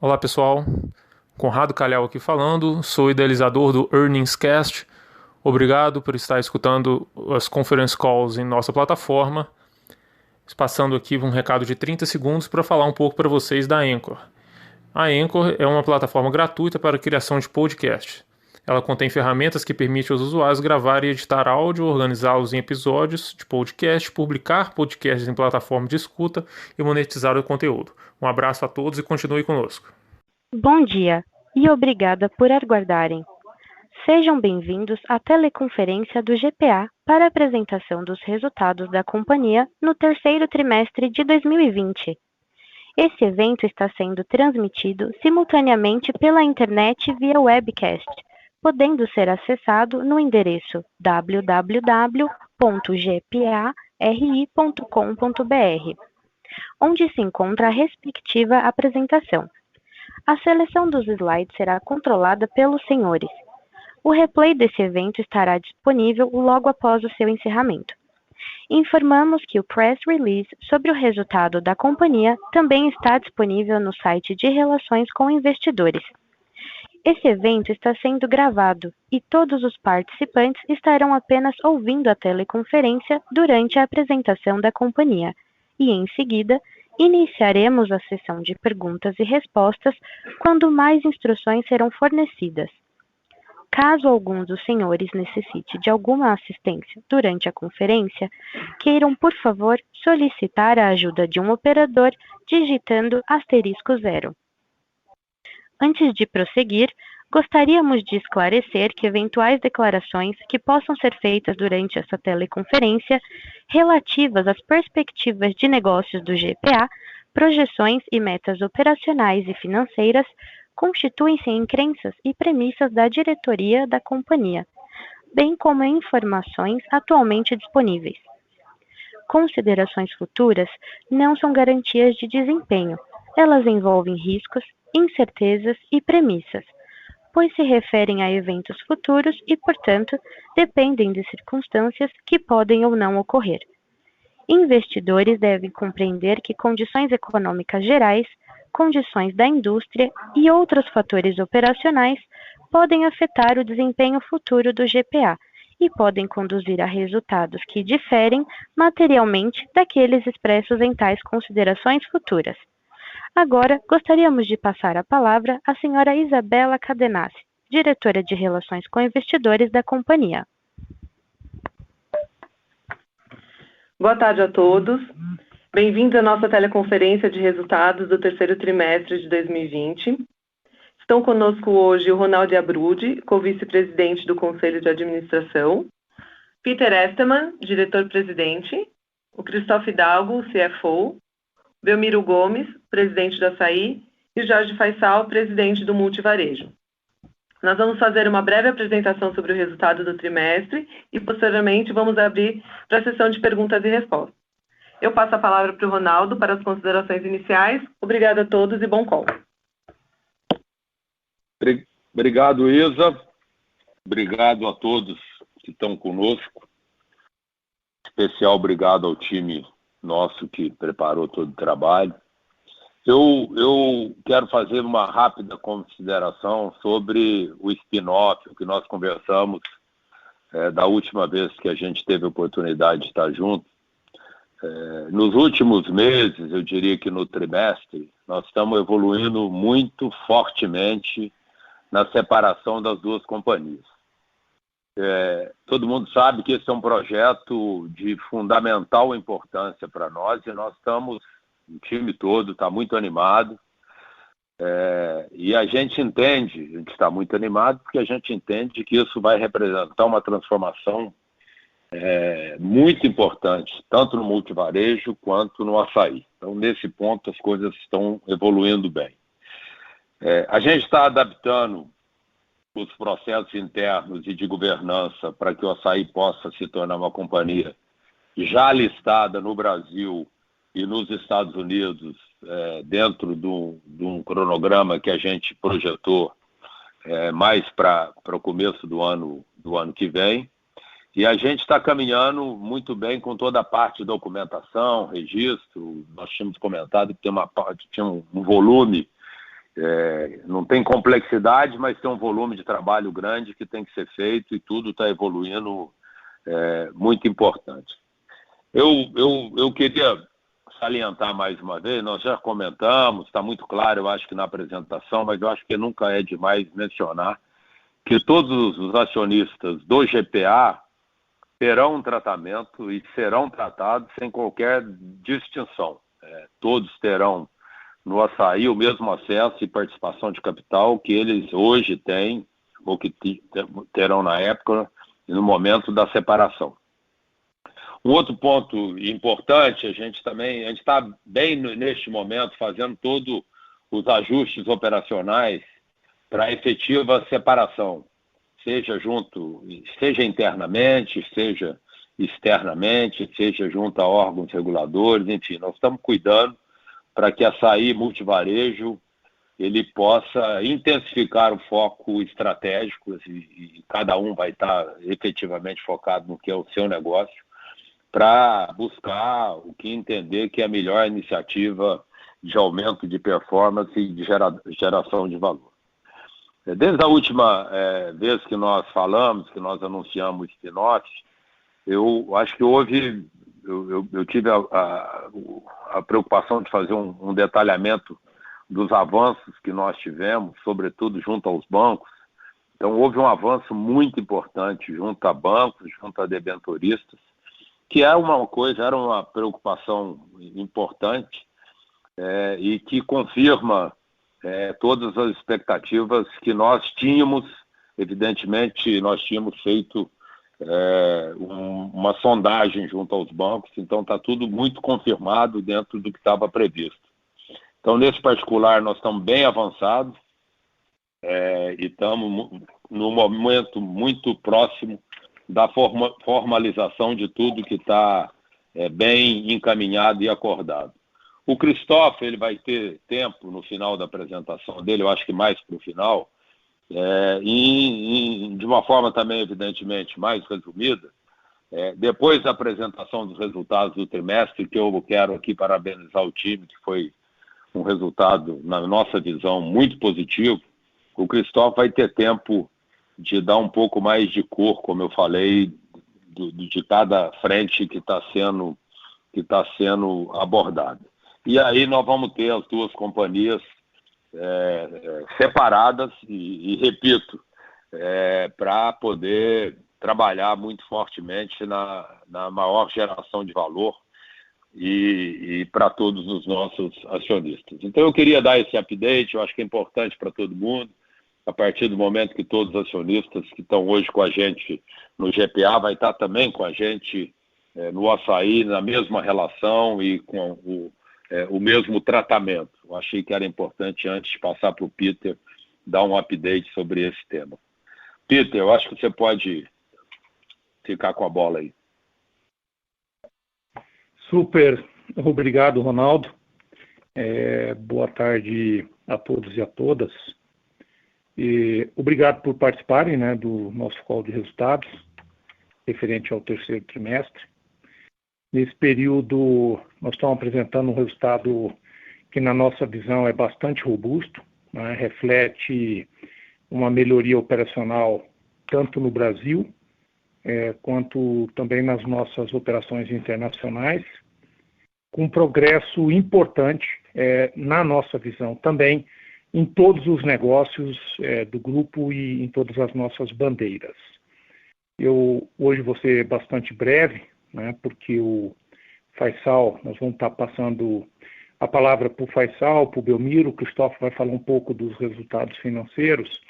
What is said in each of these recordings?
Olá pessoal, Conrado Calhau aqui falando, sou idealizador do Earnings Cast. Obrigado por estar escutando as conference calls em nossa plataforma. Passando aqui um recado de 30 segundos para falar um pouco para vocês da Anchor. A Anchor é uma plataforma gratuita para a criação de podcast. Ela contém ferramentas que permitem aos usuários gravar e editar áudio, organizá-los em episódios de podcast, publicar podcasts em plataforma de escuta e monetizar o conteúdo. Um abraço a todos e continue conosco. Bom dia e obrigada por aguardarem. Sejam bem-vindos à teleconferência do GPA para a apresentação dos resultados da companhia no terceiro trimestre de 2020. Esse evento está sendo transmitido simultaneamente pela internet via webcast, podendo ser acessado no endereço www.gpari.com.br, onde se encontra a respectiva apresentação. A seleção dos slides será controlada pelos senhores. O replay desse evento estará disponível logo após o seu encerramento. Informamos que o press release sobre o resultado da companhia também está disponível no site de Relações com Investidores. Esse evento está sendo gravado e todos os participantes estarão apenas ouvindo a teleconferência durante a apresentação da companhia e, em seguida, iniciaremos a sessão de perguntas e respostas quando mais instruções serão fornecidas. Caso algum dos senhores necessite de alguma assistência durante a conferência, queiram, por favor, solicitar a ajuda de um operador digitando *0. Antes de prosseguir, gostaríamos de esclarecer que eventuais declarações que possam ser feitas durante essa teleconferência relativas às perspectivas de negócios do GPA, projeções e metas operacionais e financeiras constituem-se em crenças e premissas da diretoria da companhia, bem como em informações atualmente disponíveis. Considerações futuras não são garantias de desempenho, elas envolvem riscos, incertezas e premissas, pois se referem a eventos futuros e, portanto, dependem de circunstâncias que podem ou não ocorrer. Investidores devem compreender que condições econômicas gerais, condições da indústria e outros fatores operacionais podem afetar o desempenho futuro do GPA e podem conduzir a resultados que diferem materialmente daqueles expressos em tais considerações futuras. Agora, gostaríamos de passar a palavra à senhora Isabela Cadenassi, diretora de Relações com Investidores da companhia. Boa tarde a todos. Bem-vindos à nossa teleconferência de resultados do terceiro trimestre de 2020. Estão conosco hoje o Ronaldo Abrudi, co-vice-presidente do Conselho de Administração, Peter Esteman, diretor-presidente, o Christoph Hidalgo, CFO, Belmiro Gomes, presidente da Assaí, e Jorge Faisal, presidente do Multivarejo. Nós vamos fazer uma breve apresentação sobre o resultado do trimestre e, posteriormente, vamos abrir para a sessão de perguntas e respostas. Eu passo a palavra para o Ronaldo para as considerações iniciais. Obrigada a todos e bom call. Obrigado, Isa. Obrigado a todos que estão conosco. Especial obrigado ao time nosso que preparou todo o trabalho. Eu quero fazer uma rápida consideração sobre o spin-off, o que nós conversamos da última vez que a gente teve a oportunidade de estar junto. Nos últimos meses, eu diria que no trimestre, nós estamos evoluindo muito fortemente na separação das duas companhias. Todo mundo sabe que esse é um projeto de fundamental importância para nós e nós estamos, o time todo está muito animado e a gente está muito animado porque a gente entende que isso vai representar uma transformação muito importante, tanto no multivarejo quanto no Assaí. Então, nesse ponto, as coisas estão evoluindo bem. A gente está adaptando os processos internos e de governança para que o Assaí possa se tornar uma companhia já listada no Brasil e nos Estados Unidos, dentro de um cronograma que a gente projetou mais para o começo do ano que vem. E a gente está caminhando muito bem com toda a parte de documentação, registro. Nós tínhamos comentado que tinha um volume Não tem complexidade, mas tem um volume de trabalho grande que tem que ser feito e tudo está evoluindo muito importante. Eu queria salientar mais uma vez, nós já comentamos, está muito claro, eu acho que na apresentação, mas eu acho que nunca é demais mencionar que todos os acionistas do GPA terão um tratamento e serão tratados sem qualquer distinção. Todos terão no Assaí o mesmo acesso e participação de capital que eles hoje têm, ou que terão na época, no momento da separação. Um outro ponto importante, a gente está bem neste momento fazendo todos os ajustes operacionais para a efetiva separação, seja internamente, seja externamente, seja junto a órgãos reguladores, enfim, nós estamos cuidando para que a Assaí Multivarejo ele possa intensificar o foco estratégico e cada um vai estar efetivamente focado no que é o seu negócio, para buscar o que entender que é a melhor iniciativa de aumento de performance e de geração de valor. Desde a última vez que nós falamos, que nós anunciamos o spin-off, eu acho que eu tive a preocupação de fazer um detalhamento dos avanços que nós tivemos, sobretudo junto aos bancos. Então, houve um avanço muito importante junto a bancos, junto a debenturistas, que era uma preocupação importante e que confirma todas as expectativas que nós tínhamos. Evidentemente, nós tínhamos feito uma sondagem junto aos bancos, então está tudo muito confirmado dentro do que estava previsto. Então, nesse particular, nós estamos bem avançados e estamos num momento muito próximo da formalização de tudo que está bem encaminhado e acordado. O Christoph, ele vai ter tempo no final da apresentação dele, eu acho que mais para o final, de uma forma também, evidentemente, mais resumida, depois da apresentação dos resultados do trimestre, que eu quero aqui parabenizar o time, que foi um resultado, na nossa visão, muito positivo, o Christoph vai ter tempo de dar um pouco mais de cor, como eu falei, de cada frente que está sendo abordada. E aí nós vamos ter as duas companhias separadas e repito, para poder trabalhar muito fortemente na maior geração de valor e para todos os nossos acionistas. Então eu queria dar esse update, eu acho que é importante para todo mundo, a partir do momento que todos os acionistas que estão hoje com a gente no GPA vai estar também com a gente no Assaí, na mesma relação e com o mesmo tratamento. Eu achei que era importante, antes de passar para o Peter, dar um update sobre esse tema. Peter, eu acho que você pode ficar com a bola aí. Super, obrigado, Ronaldo. Boa tarde a todos e a todas. E obrigado por participarem, do nosso call de resultados, referente ao terceiro trimestre. Nesse período, nós estamos apresentando um resultado que, na nossa visão, é bastante robusto, reflete uma melhoria operacional tanto no Brasil, quanto também nas nossas operações internacionais, com progresso importante, na nossa visão, também em todos os negócios do grupo e em todas as nossas bandeiras. Eu hoje vou ser bastante breve, porque o Faisal, nós vamos estar passando a palavra para o Faisal, para o Belmiro, o Christoph vai falar um pouco dos resultados financeiros,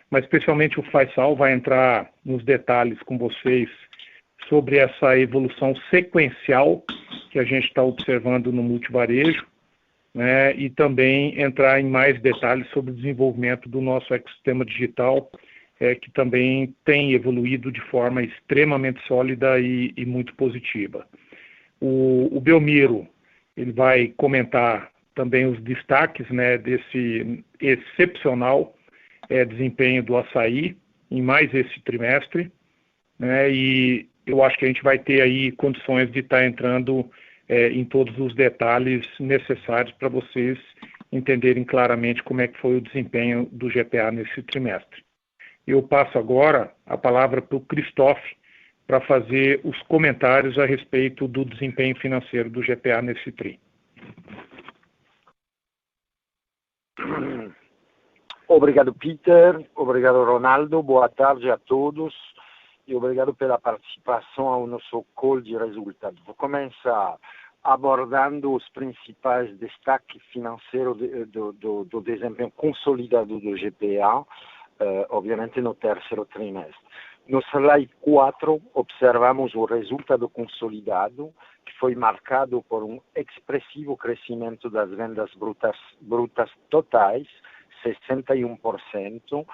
mas especialmente o Faisal vai entrar nos detalhes com vocês sobre essa evolução sequencial que a gente está observando no multivarejo, e também entrar em mais detalhes sobre o desenvolvimento do nosso ecossistema digital, que também tem evoluído de forma extremamente sólida e muito positiva. O Belmiro, ele vai comentar também os destaques desse excepcional desempenho do Assaí em mais esse trimestre, e eu acho que a gente vai ter aí condições de estar entrando em todos os detalhes necessários para vocês entenderem claramente como é que foi o desempenho do GPA nesse trimestre. Eu passo agora a palavra para o Christophe para fazer os comentários a respeito do desempenho financeiro do GPA nesse TRI. Obrigado, Peter. Obrigado, Ronaldo. Boa tarde a todos e obrigado pela participação ao nosso call de resultados. Vou começar abordando os principais destaques financeiros do desempenho consolidado do GPA, obviamente no terceiro trimestre. No slide 4, observamos o resultado consolidado, que foi marcado por um expressivo crescimento das vendas brutas totais, 61%,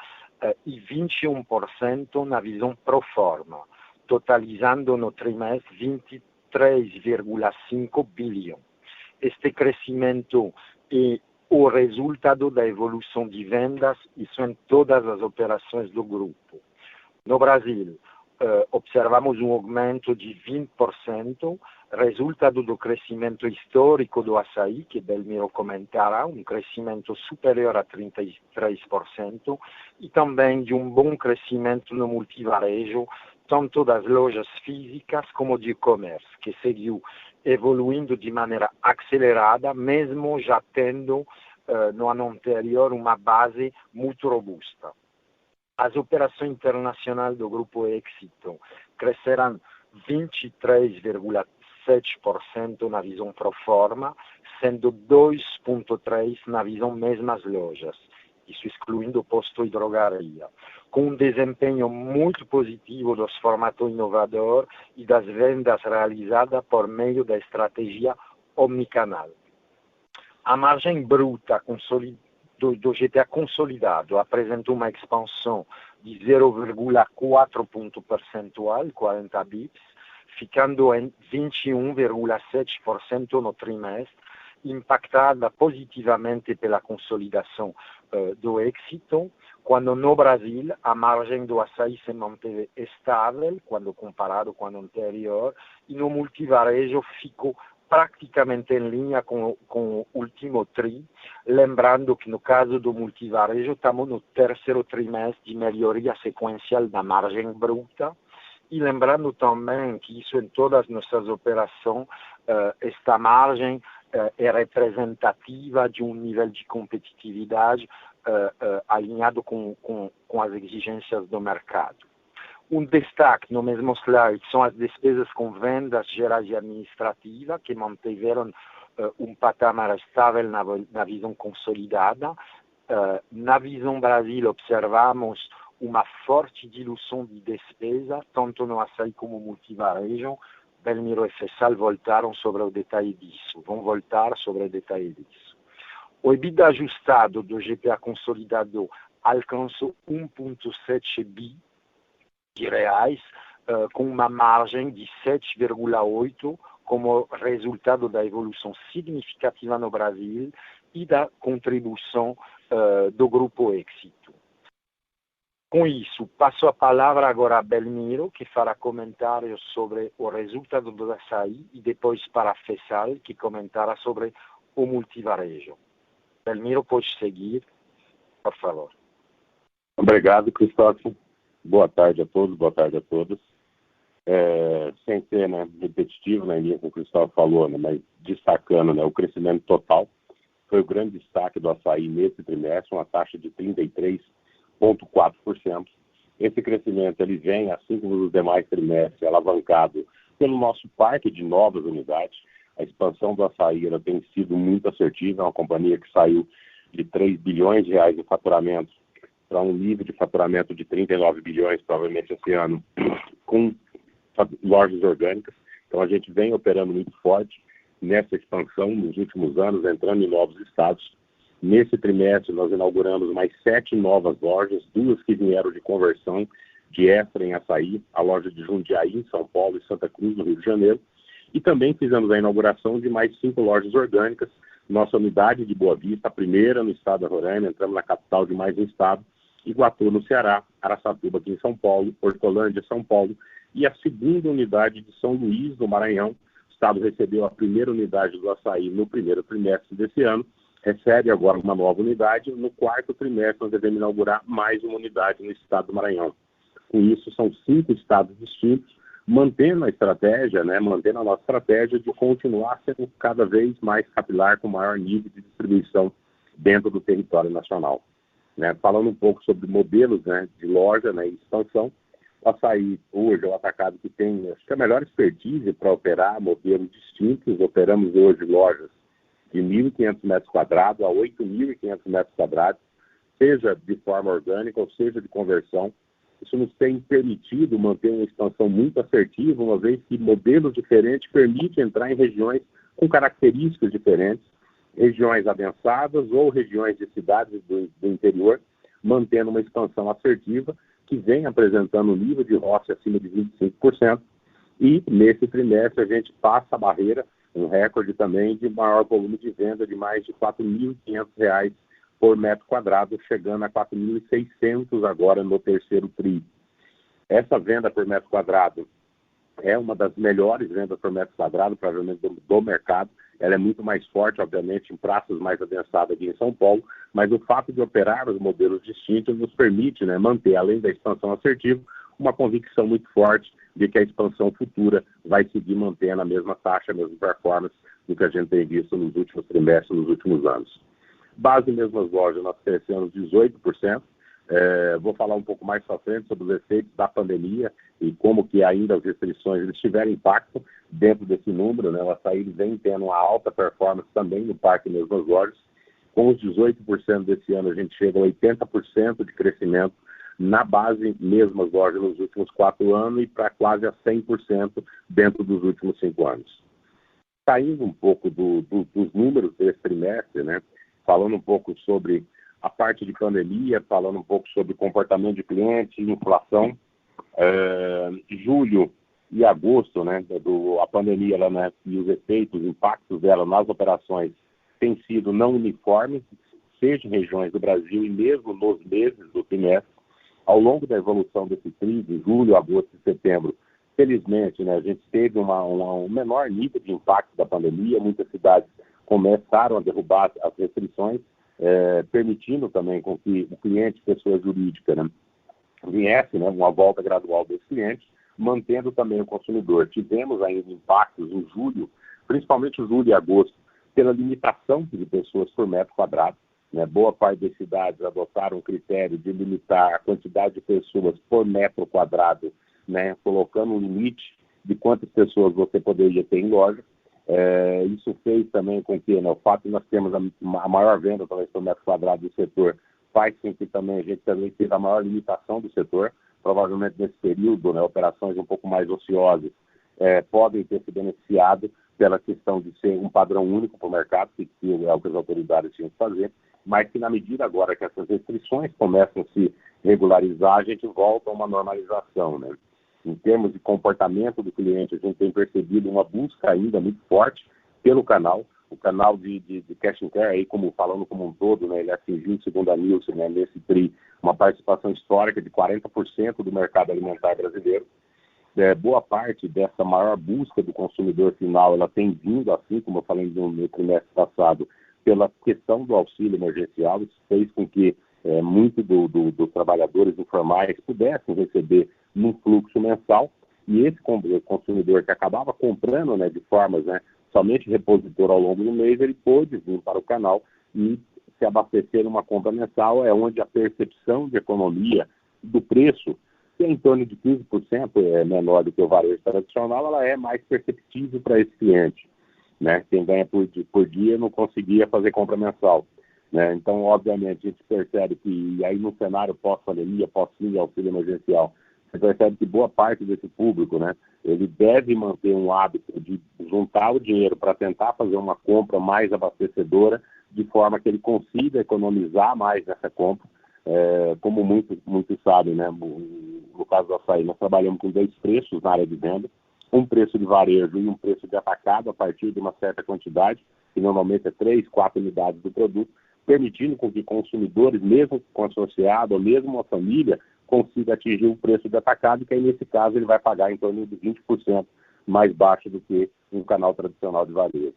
e 21% na visão pro forma, totalizando no trimestre 23,5 bilhões. Este crescimento é o resultado da evolução de vendas, isso em todas as operações do grupo. No Brasil, observamos um aumento de 20%, resultado do crescimento histórico do açaí, que Belmiro comentará, um crescimento superior a 33%, e também de um bom crescimento no multivarejo, tanto das lojas físicas como de e-commerce, que seguiu evoluindo de maneira acelerada, mesmo já tendo no ano anterior uma base muito robusta. As operações internacionais do Grupo Éxito crescerão 23,7% na visão pro forma, sendo 2,3% na visão mesmas lojas, isso excluindo posto e drogaria, com um desempenho muito positivo dos formatos inovador e das vendas realizadas por meio da estratégia omnicanal. A margem bruta do GPA consolidado apresentou uma expansão de 0,4 ponto percentual, 40 bips, ficando em 21,7% no trimestre, impactada positivamente pela consolidação do Éxito, quando no Brasil a margem do açaí se manteve estável, quando comparado com o ano anterior, e no multivarejo ficou praticamente em linha com o último TRI, lembrando que no caso do multivarejo estamos no terceiro trimestre de melhoria sequencial da margem bruta, e lembrando também que isso em todas as nossas operações, esta margem é representativa de um nível de competitividade alinhado com as exigências do mercado. Um destaque no mesmo slide são as despesas com vendas gerais e administrativas, que mantiveram um patamar estável na visão consolidada. Na visão Brasil, observamos uma forte diluição de despesa, tanto no açaí como no multivarejo. Belmiro e Fessal vão voltar sobre o detalhe disso. O EBITDA ajustado do GPA consolidado alcançou 1,7 bi de reais, com uma margem de 7,8% como resultado da evolução significativa no Brasil e da contribuição do Grupo Éxito. Com isso, passo a palavra agora a Belmiro, que fará comentários sobre o resultado do açaí, e depois para a Fessal, que comentará sobre o multivarejo. Belmiro, pode seguir, por favor. Obrigado, Christophe. Boa tarde a todos, boa tarde a todas. Sem ser repetitivo na linha que o Christophe falou, mas destacando o crescimento total, foi o grande destaque do açaí nesse trimestre, uma taxa de 33,4%. Esse crescimento ele vem, assim como nos demais trimestres, alavancado pelo nosso parque de novas unidades. A expansão do açaí ela tem sido muito assertiva, é uma companhia que saiu de 3 bilhões de reais de faturamento para um nível de faturamento de 39 bilhões, provavelmente esse ano, com lojas orgânicas. Então, a gente vem operando muito forte nessa expansão nos últimos anos, entrando em novos estados. Nesse trimestre, nós inauguramos mais 7 novas lojas, 2 que vieram de conversão de Extra em Açaí, a loja de Jundiaí, em São Paulo, e Santa Cruz, no Rio de Janeiro. E também fizemos a inauguração de mais 5 lojas orgânicas. Nossa unidade de Boa Vista, a primeira no estado da Roraima, entramos na capital de mais um estado, Iguatu, no Ceará, Araçatuba, aqui em São Paulo, Hortolândia, São Paulo, e a segunda unidade de São Luís, no Maranhão. O estado recebeu a primeira unidade do açaí no primeiro trimestre desse ano, recebe agora uma nova unidade. No quarto trimestre, nós devemos inaugurar mais uma unidade no estado do Maranhão. Com isso, são 5 estados distintos, mantendo a estratégia, mantendo a nossa estratégia de continuar sendo cada vez mais capilar, com maior nível de distribuição dentro do território nacional. Falando um pouco sobre modelos de loja e expansão, o Açaí hoje é o atacado que tem, acho que a melhor expertise para operar modelos distintos. Operamos hoje lojas de 1.500 metros quadrados a 8.500 metros quadrados, seja de forma orgânica ou seja de conversão. Isso nos tem permitido manter uma expansão muito assertiva, uma vez que modelos diferentes permitem entrar em regiões com características diferentes, regiões adensadas ou regiões de cidades do interior, mantendo uma expansão assertiva que vem apresentando um nível de ROCE acima de 25%. E nesse trimestre a gente passa a barreira, um recorde também de maior volume de venda de mais de R$ 4.500 por metro quadrado, chegando a R$ 4.600 agora no terceiro TRI. Essa venda por metro quadrado é uma das melhores vendas por metro quadrado, provavelmente, do mercado. Ela é muito mais forte, obviamente, em praças mais adensadas aqui em São Paulo, mas o fato de operar os modelos distintos nos permite manter, além da expansão assertiva, uma convicção muito forte de que a expansão futura vai seguir mantendo a mesma taxa, a mesma performance do que a gente tem visto nos últimos trimestres, nos últimos anos. Base em mesmas lojas, nós crescemos 18%. Vou falar um pouco mais para frente sobre os efeitos da pandemia e como que ainda as restrições eles tiveram impacto dentro desse número. O Açaí vem tendo uma alta performance também no parque mesmas lojas. Com os 18% desse ano, a gente chega a 80% de crescimento na base mesmas lojas nos últimos 4 anos e para quase a 100% dentro dos últimos 5 anos. Saindo um pouco dos números desse trimestre, falando um pouco sobre a parte de pandemia, falando um pouco sobre comportamento de clientes, inflação. Julho e agosto, a pandemia e os efeitos, os impactos dela nas operações têm sido não uniformes, seja em regiões do Brasil e mesmo nos meses do trimestre. Ao longo da evolução desse TRI, de julho, agosto e setembro, felizmente, a gente teve um menor nível de impacto da pandemia. Muitas cidades começaram a derrubar as restrições, permitindo também com que o cliente, pessoa jurídica, viesse uma volta gradual desse cliente, mantendo também o consumidor. Tivemos ainda impactos em julho, principalmente julho e agosto, pela limitação de pessoas por metro quadrado. Boa parte das cidades adotaram um critério de limitar a quantidade de pessoas por metro quadrado, colocando um limite de quantas pessoas você poderia ter em loja. Isso fez também com que o fato de nós termos a maior venda talvez por metro quadrado do setor faz com que também a gente também tenha a maior limitação do setor. Provavelmente nesse período, operações um pouco mais ociosas podem ter se beneficiado pela questão de ser um padrão único para o mercado, que é o que as autoridades tinham que fazer, mas que na medida agora que essas restrições começam a se regularizar, a gente volta a uma normalização. Em termos de comportamento do cliente, a gente tem percebido uma busca ainda muito forte pelo canal. O canal de cash and carry, falando como um todo, ele atingiu, segundo a Nielsen, nesse TRI, uma participação histórica de 40% do mercado alimentar brasileiro. Boa parte dessa maior busca do consumidor final, ela tem vindo, assim como eu falei no trimestre passado, pela questão do auxílio emergencial. Isso fez com que muitos dos trabalhadores informais pudessem receber num fluxo mensal, e esse consumidor que acabava comprando de formas somente repositor ao longo do mês, ele pôde vir para o canal e se abastecer numa compra mensal, onde a percepção de economia do preço, que é em torno de 15%, é menor do que o varejo tradicional, ela é mais perceptível para esse cliente. Quem ganha por dia não conseguia fazer compra mensal. Então, obviamente, a gente percebe que aí no cenário pós-pandemia, pós-fim de auxílio emergencial, você percebe que boa parte desse público, ele deve manter um hábito de juntar o dinheiro para tentar fazer uma compra mais abastecedora, de forma que ele consiga economizar mais nessa compra. Como muitos sabem, no caso do Açaí, nós trabalhamos com 2 preços na área de venda, um preço de varejo e um preço de atacado a partir de uma certa quantidade, que normalmente é 3, 4 unidades do produto, permitindo com que consumidores, mesmo com associado ou mesmo uma família, consiga atingir o preço de atacado, que aí nesse caso ele vai pagar em torno de 20% mais baixo do que um canal tradicional de varejo.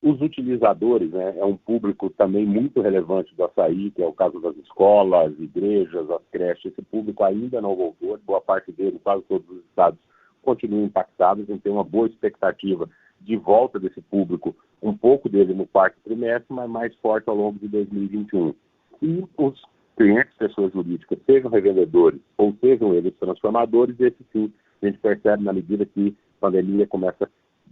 Os utilizadores, né, é um público também muito relevante do açaí, que é o caso das escolas, igrejas, as creches. Esse público ainda não voltou, boa parte dele, quase todos os estados continuam impactados. A gente tem uma boa expectativa de volta desse público, um pouco dele no quarto trimestre, mas mais forte ao longo de 2021. E os clientes, pessoas jurídicas, sejam revendedores ou sejam eles transformadores, esse sim a gente percebe na medida que a pandemia começa a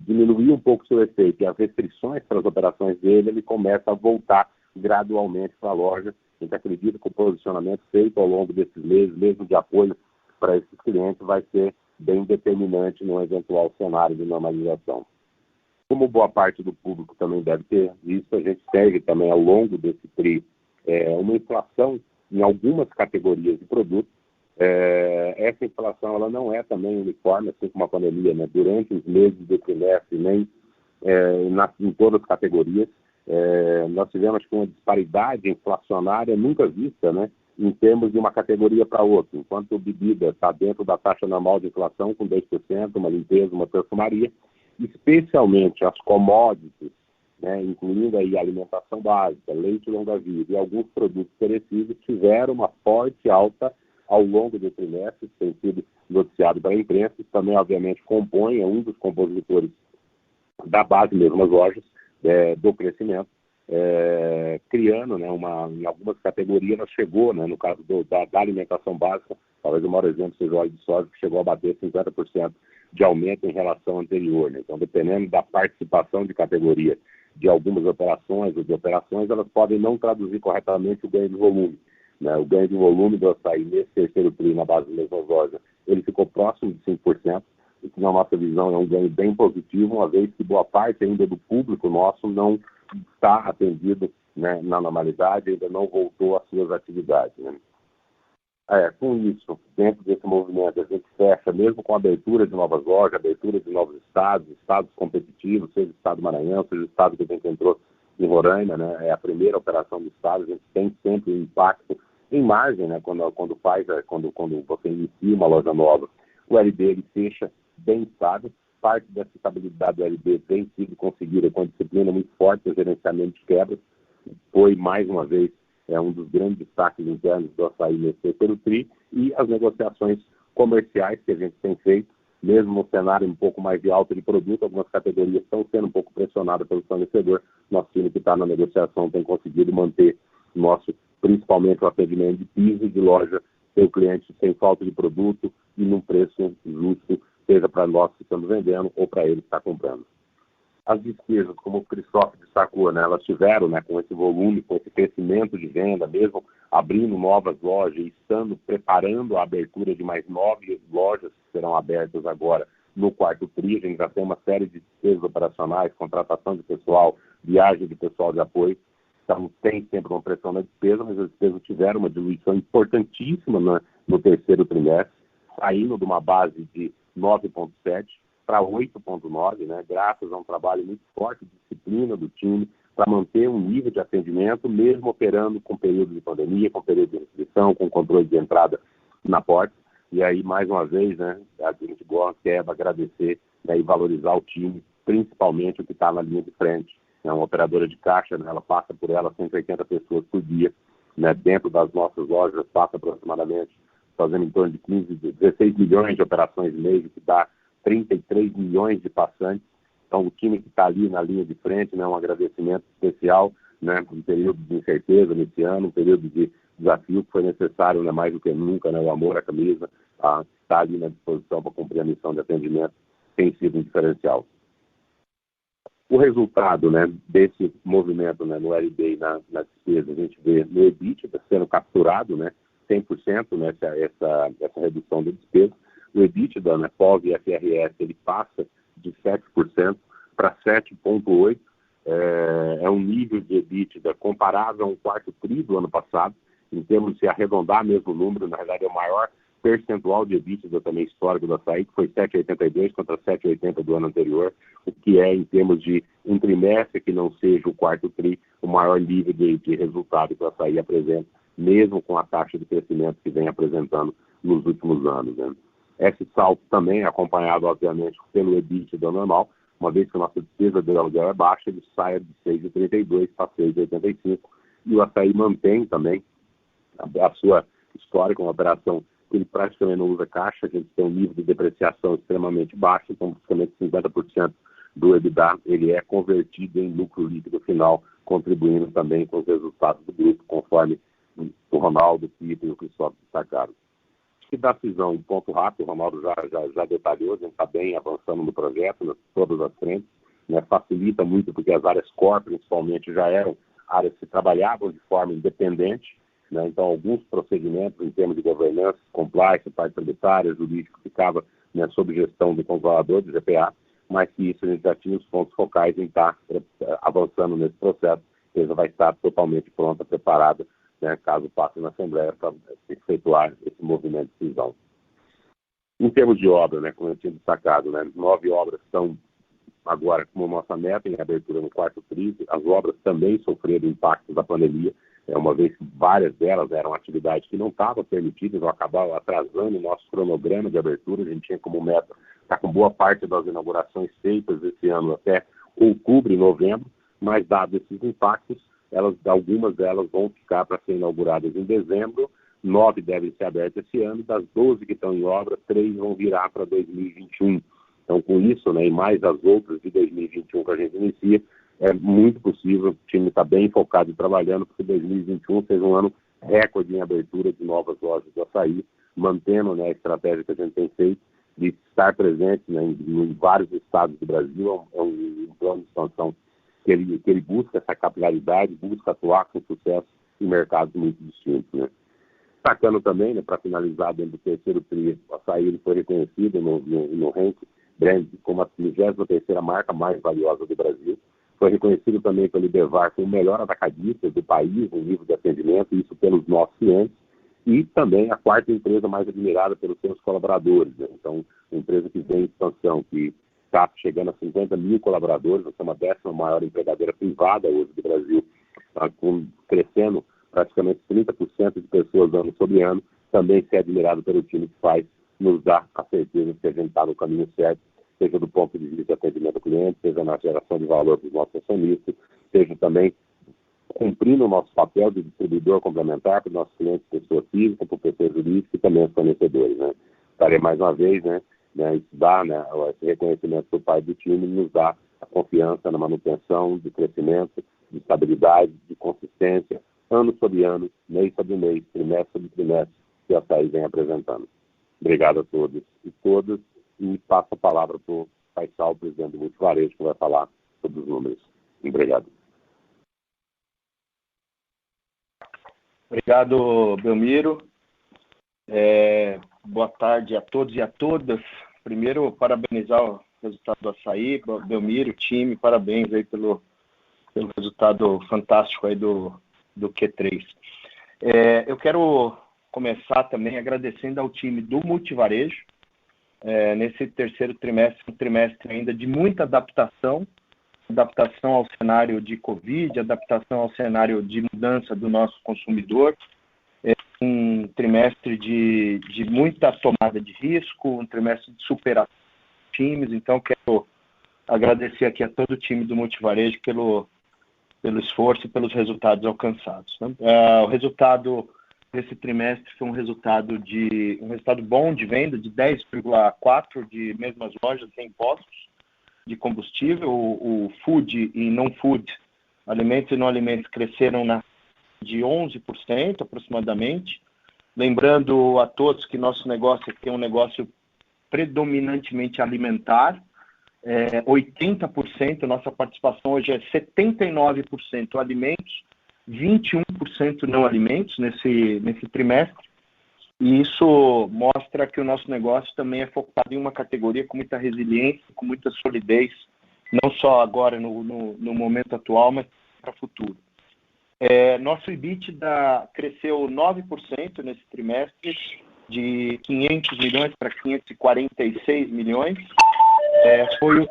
diminuir um pouco o seu efeito e as restrições para as operações dele, ele começa a voltar gradualmente para a loja. A gente acredita que o posicionamento feito ao longo desses meses, mesmo de apoio para esses clientes, vai ser bem determinante no eventual cenário de normalização. Como boa parte do público também deve ter visto, a gente segue também ao longo desse TRI uma inflação em algumas categorias de produtos. Essa inflação ela não é também uniforme, assim como a pandemia, né? Durante os meses do trimestre, nem em todas as categorias. Nós tivemos uma disparidade inflacionária nunca vista, né? Em termos de uma categoria para outra. Enquanto a bebida está dentro da taxa normal de inflação, com 2%, uma limpeza, uma perfumaria, especialmente as commodities, né, incluindo aí a alimentação básica, leite longa-vida e alguns produtos perecíveis, tiveram uma forte alta ao longo do trimestre, tem sido noticiado pela imprensa. Isso também, obviamente, compõe, é um dos compositores da base mesmo, as lojas, do crescimento, criando, né, em algumas categorias, ela chegou, né, no caso da alimentação básica, talvez o maior exemplo seja o óleo de soja, que chegou a bater 50% de aumento em relação ao anterior. Né? Então, dependendo da participação de categoria de algumas operações ou de operações, elas podem não traduzir corretamente o ganho de volume. Né? O ganho de volume do açaí nesse terceiro TRI na base da mesma loja, ele ficou próximo de 5%, o que na nossa visão é um ganho bem positivo, uma vez que boa parte ainda do público nosso não está atendido, né, na normalidade, ainda não voltou às suas atividades. Né? Com isso, dentro desse movimento, a gente fecha, mesmo com a abertura de novas lojas, abertura de novos estados competitivos, seja o estado do Maranhão, seja o estado que a gente entrou em Roraima, né, é a primeira operação do estado, a gente tem sempre um impacto em margem, né, quando você inicia uma loja nova. O LD ele fecha bem estável, parte dessa estabilidade do LD tem sido conseguida com a disciplina muito forte do gerenciamento de quebras, foi mais uma vez um dos grandes destaques internos do açaí nesse terceiro TRI, e as negociações comerciais que a gente tem feito, mesmo no cenário um pouco mais de alta de produto, algumas categorias estão sendo um pouco pressionadas pelo fornecedor. Nosso time que está na negociação tem conseguido manter principalmente o atendimento de piso de loja, ter o cliente sem falta de produto e num preço justo, seja para nós que estamos vendendo ou para ele que está comprando. As despesas, como o Cristóvão destacou, né, elas tiveram, né, com esse volume, com esse crescimento de venda, mesmo abrindo novas lojas e preparando a abertura de mais 9 lojas que serão abertas agora no quarto TRI. A gente já tem uma série de despesas operacionais, contratação de pessoal, viagem de pessoal de apoio. Então, tem sempre uma pressão na despesa, mas as despesas tiveram uma diluição importantíssima no terceiro trimestre, saindo de uma base de 9,7 para 8,9, né, graças a um trabalho muito forte de disciplina do time para manter um nível de atendimento, mesmo operando com período de pandemia, com período de restrição, com controle de entrada na porta. E aí, mais uma vez, né, a gente quer agradecer, né, e valorizar o time, principalmente o que está na linha de frente. É uma operadora de caixa, né, ela passa por ela 180 pessoas por dia, né, dentro das nossas lojas, passa aproximadamente, fazendo em torno de 16 milhões de operações mês, que dá 33 milhões de passantes. Então, o time que está ali na linha de frente, né, um agradecimento especial, né, um período de incerteza nesse ano, um período de desafio que foi necessário, né, mais do que nunca, né, o amor à camisa, está ali na disposição para cumprir a missão de atendimento, tem sido um diferencial. O resultado, né, desse movimento, né, no LD e na despesa, a gente vê no EBITDA sendo capturado, né, 100%, né, essa redução da despesa. O EBITDA, né, pós-IFRS, ele passa de 7% para 7,8%. É um nível de EBITDA comparável ao quarto TRI do ano passado. Em termos de se arredondar mesmo o número, na verdade é o maior percentual de EBITDA também histórico do açaí, que foi 7,82 contra 7,80 do ano anterior, o que é, em termos de um trimestre que não seja o quarto TRI, o maior nível de resultado que o açaí apresenta, mesmo com a taxa de crescimento que vem apresentando nos últimos anos, né? Esse salto também é acompanhado, obviamente, pelo EBITDA normal, uma vez que a nossa despesa do aluguel é baixa, ele sai de 6,32 para 6,85, e o Assaí mantém também a sua história com uma operação que ele praticamente não usa caixa, a gente tem um nível de depreciação extremamente baixo, então praticamente 50% do EBITDA ele é convertido em lucro líquido final, contribuindo também com os resultados do grupo, conforme o Ronaldo, o Pipo e o Cristóvão destacaram. Que da cisão, um ponto rápido, o Ronaldo já detalhou, a gente está bem avançando no projeto, em todas as frentes, né, facilita muito, porque as áreas core, principalmente, já eram áreas que trabalhavam de forma independente, né, então alguns procedimentos em termos de governança, compliance, parte tributária, jurídico, ficava, né, sob gestão do controlador, do GPA, mas que isso a gente já tinha os pontos focais em estar avançando nesse processo, a empresa vai estar totalmente pronta, preparada, né, caso passe na Assembleia, para efetuar esse movimento de cisão. Em termos de obra, né, como eu tinha destacado, né, 9 obras estão agora como nossa meta em abertura no quarto trimestre. As obras também sofreram impactos da pandemia, uma vez que várias delas eram atividades que não estavam permitidas ou acabavam atrasando o nosso cronograma de abertura. A gente tinha como meta estar com boa parte das inaugurações feitas esse ano até outubro e novembro, mas dados esses impactos, algumas delas vão ficar para ser inauguradas em dezembro, 9 devem ser abertas esse ano, das 12 que estão em obra, 3 vão virar para 2021. Então, com isso, né, e mais as outras de 2021 que a gente inicia, é muito possível, o time está bem focado e trabalhando, porque 2021 seja um ano recorde em abertura de novas lojas do Assaí, mantendo, né, a estratégia que a gente tem feito de estar presente, né, em vários estados do Brasil. É um plano de expansão que ele busca essa capilaridade, busca atuar com sucesso em mercados muito distintos, né. Destacando também, né, para finalizar, dentro do terceiro tri, o Assaí ele foi reconhecido no ranking Brand como a 33ª marca mais valiosa do Brasil. Foi reconhecido também pelo Idevar como o melhor atacadista do país em nível de atendimento, isso pelos nossos clientes, e também a 4ª empresa mais admirada pelos seus colaboradores, né. Então, uma empresa que vem em expansão, que está chegando a 50 mil colaboradores, nós somos a 10ª maior empregadeira privada hoje do Brasil, crescendo praticamente 30% de pessoas ano sobre ano, também ser admirado pelo time que faz, nos dá a certeza que a gente está no caminho certo, seja do ponto de vista de atendimento ao cliente, seja na geração de valor para os nossos acionistas, seja também cumprindo o nosso papel de distribuidor complementar para os nossos clientes, pessoa física, para pessoa jurídica e também os fornecedores, né. Estarei mais uma vez, né, isso dá, né, esse reconhecimento por parte do time, nos dá a confiança na manutenção, de crescimento, de estabilidade, de consistência, ano sobre ano, mês sobre mês, trimestre sobre trimestre, que a Assaí vem apresentando. Obrigado a todos e todas, e passo a palavra para o Faisal, o presidente do Multivarejo, que vai falar sobre os números. Obrigado. Obrigado, Belmiro. Boa tarde a todos e a todas. Primeiro, parabenizar o resultado do Assaí, Belmiro, time, parabéns aí pelo resultado fantástico aí do Q3. Eu quero começar também agradecendo ao time do Multivarejo, nesse terceiro trimestre, um trimestre ainda de muita adaptação ao cenário de Covid, adaptação ao cenário de mudança do nosso consumidor, um trimestre de muita tomada de risco, um trimestre de superação dos times. Então, quero agradecer aqui a todo o time do Multivarejo pelo esforço e pelos resultados alcançados, né? O resultado desse trimestre foi um resultado bom de venda de 10,4% de mesmas lojas sem impostos de combustível. O food e não food, alimentos e não alimentos, cresceram de 11% aproximadamente. Lembrando a todos que nosso negócio aqui é um negócio predominantemente alimentar. 80%, nossa participação hoje é 79% alimentos, 21% não alimentos nesse trimestre, e isso mostra que o nosso negócio também é focado em uma categoria com muita resiliência, com muita solidez, não só agora no momento atual, mas para o futuro. Nosso EBITDA cresceu 9% nesse trimestre, de 500 milhões para 546 milhões. Foi o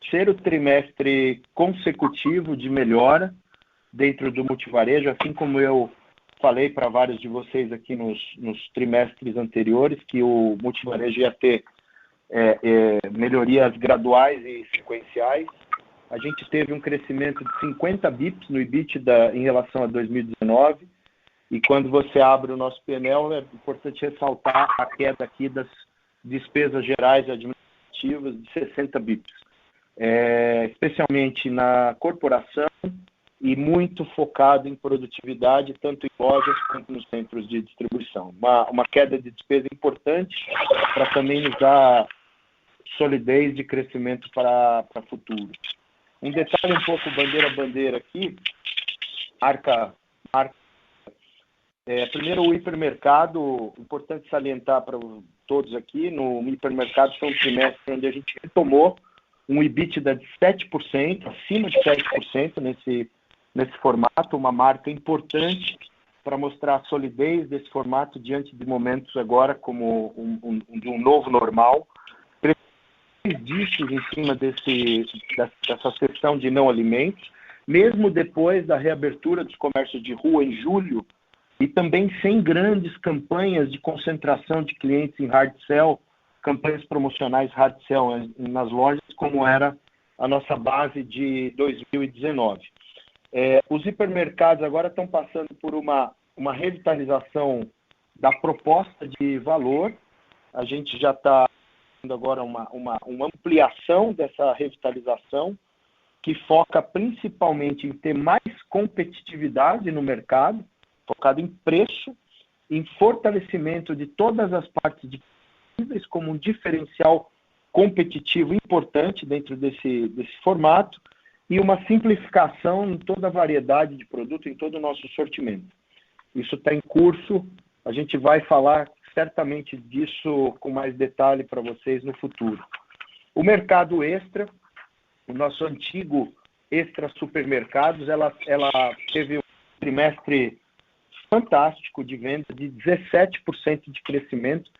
terceiro trimestre consecutivo de melhora dentro do Multivarejo, assim como eu falei para vários de vocês aqui nos trimestres anteriores, que o Multivarejo ia ter melhorias graduais e sequenciais. A gente teve um crescimento de 50 bips no EBITDA em relação a 2019, e quando você abre o nosso PNL, é importante ressaltar a queda aqui das despesas gerais administrativas de 60 bips, especialmente na corporação e muito focado em produtividade, tanto em lojas quanto nos centros de distribuição. Uma queda de despesa importante para também nos dar solidez de crescimento para o futuro. Um detalhe um pouco bandeira a bandeira aqui, marca. Primeiro, o hipermercado, importante salientar para todos aqui, no hipermercado foi um trimestre onde a gente retomou um EBITDA de 7%, acima de 7% nesse formato, uma marca importante para mostrar a solidez desse formato diante de momentos agora como de um novo normal. 3 dígitos em cima dessa seção de não alimentos, mesmo depois da reabertura dos comércios de rua em julho, e também sem grandes campanhas de concentração de clientes em hard sell, campanhas promocionais hard sell nas lojas, como era a nossa base de 2019. Os hipermercados agora estão passando por uma revitalização da proposta de valor. A gente já está tendo agora uma ampliação dessa revitalização, que foca principalmente em ter mais competitividade no mercado, focado em preço, em fortalecimento de todas as partes de como um diferencial competitivo importante dentro desse formato, e uma simplificação em toda a variedade de produto, em todo o nosso sortimento. Isso está em curso, a gente vai falar certamente disso com mais detalhe para vocês no futuro. O mercado extra, o nosso antigo Extra Supermercados, ela teve um trimestre fantástico de venda, de 17% de crescimento.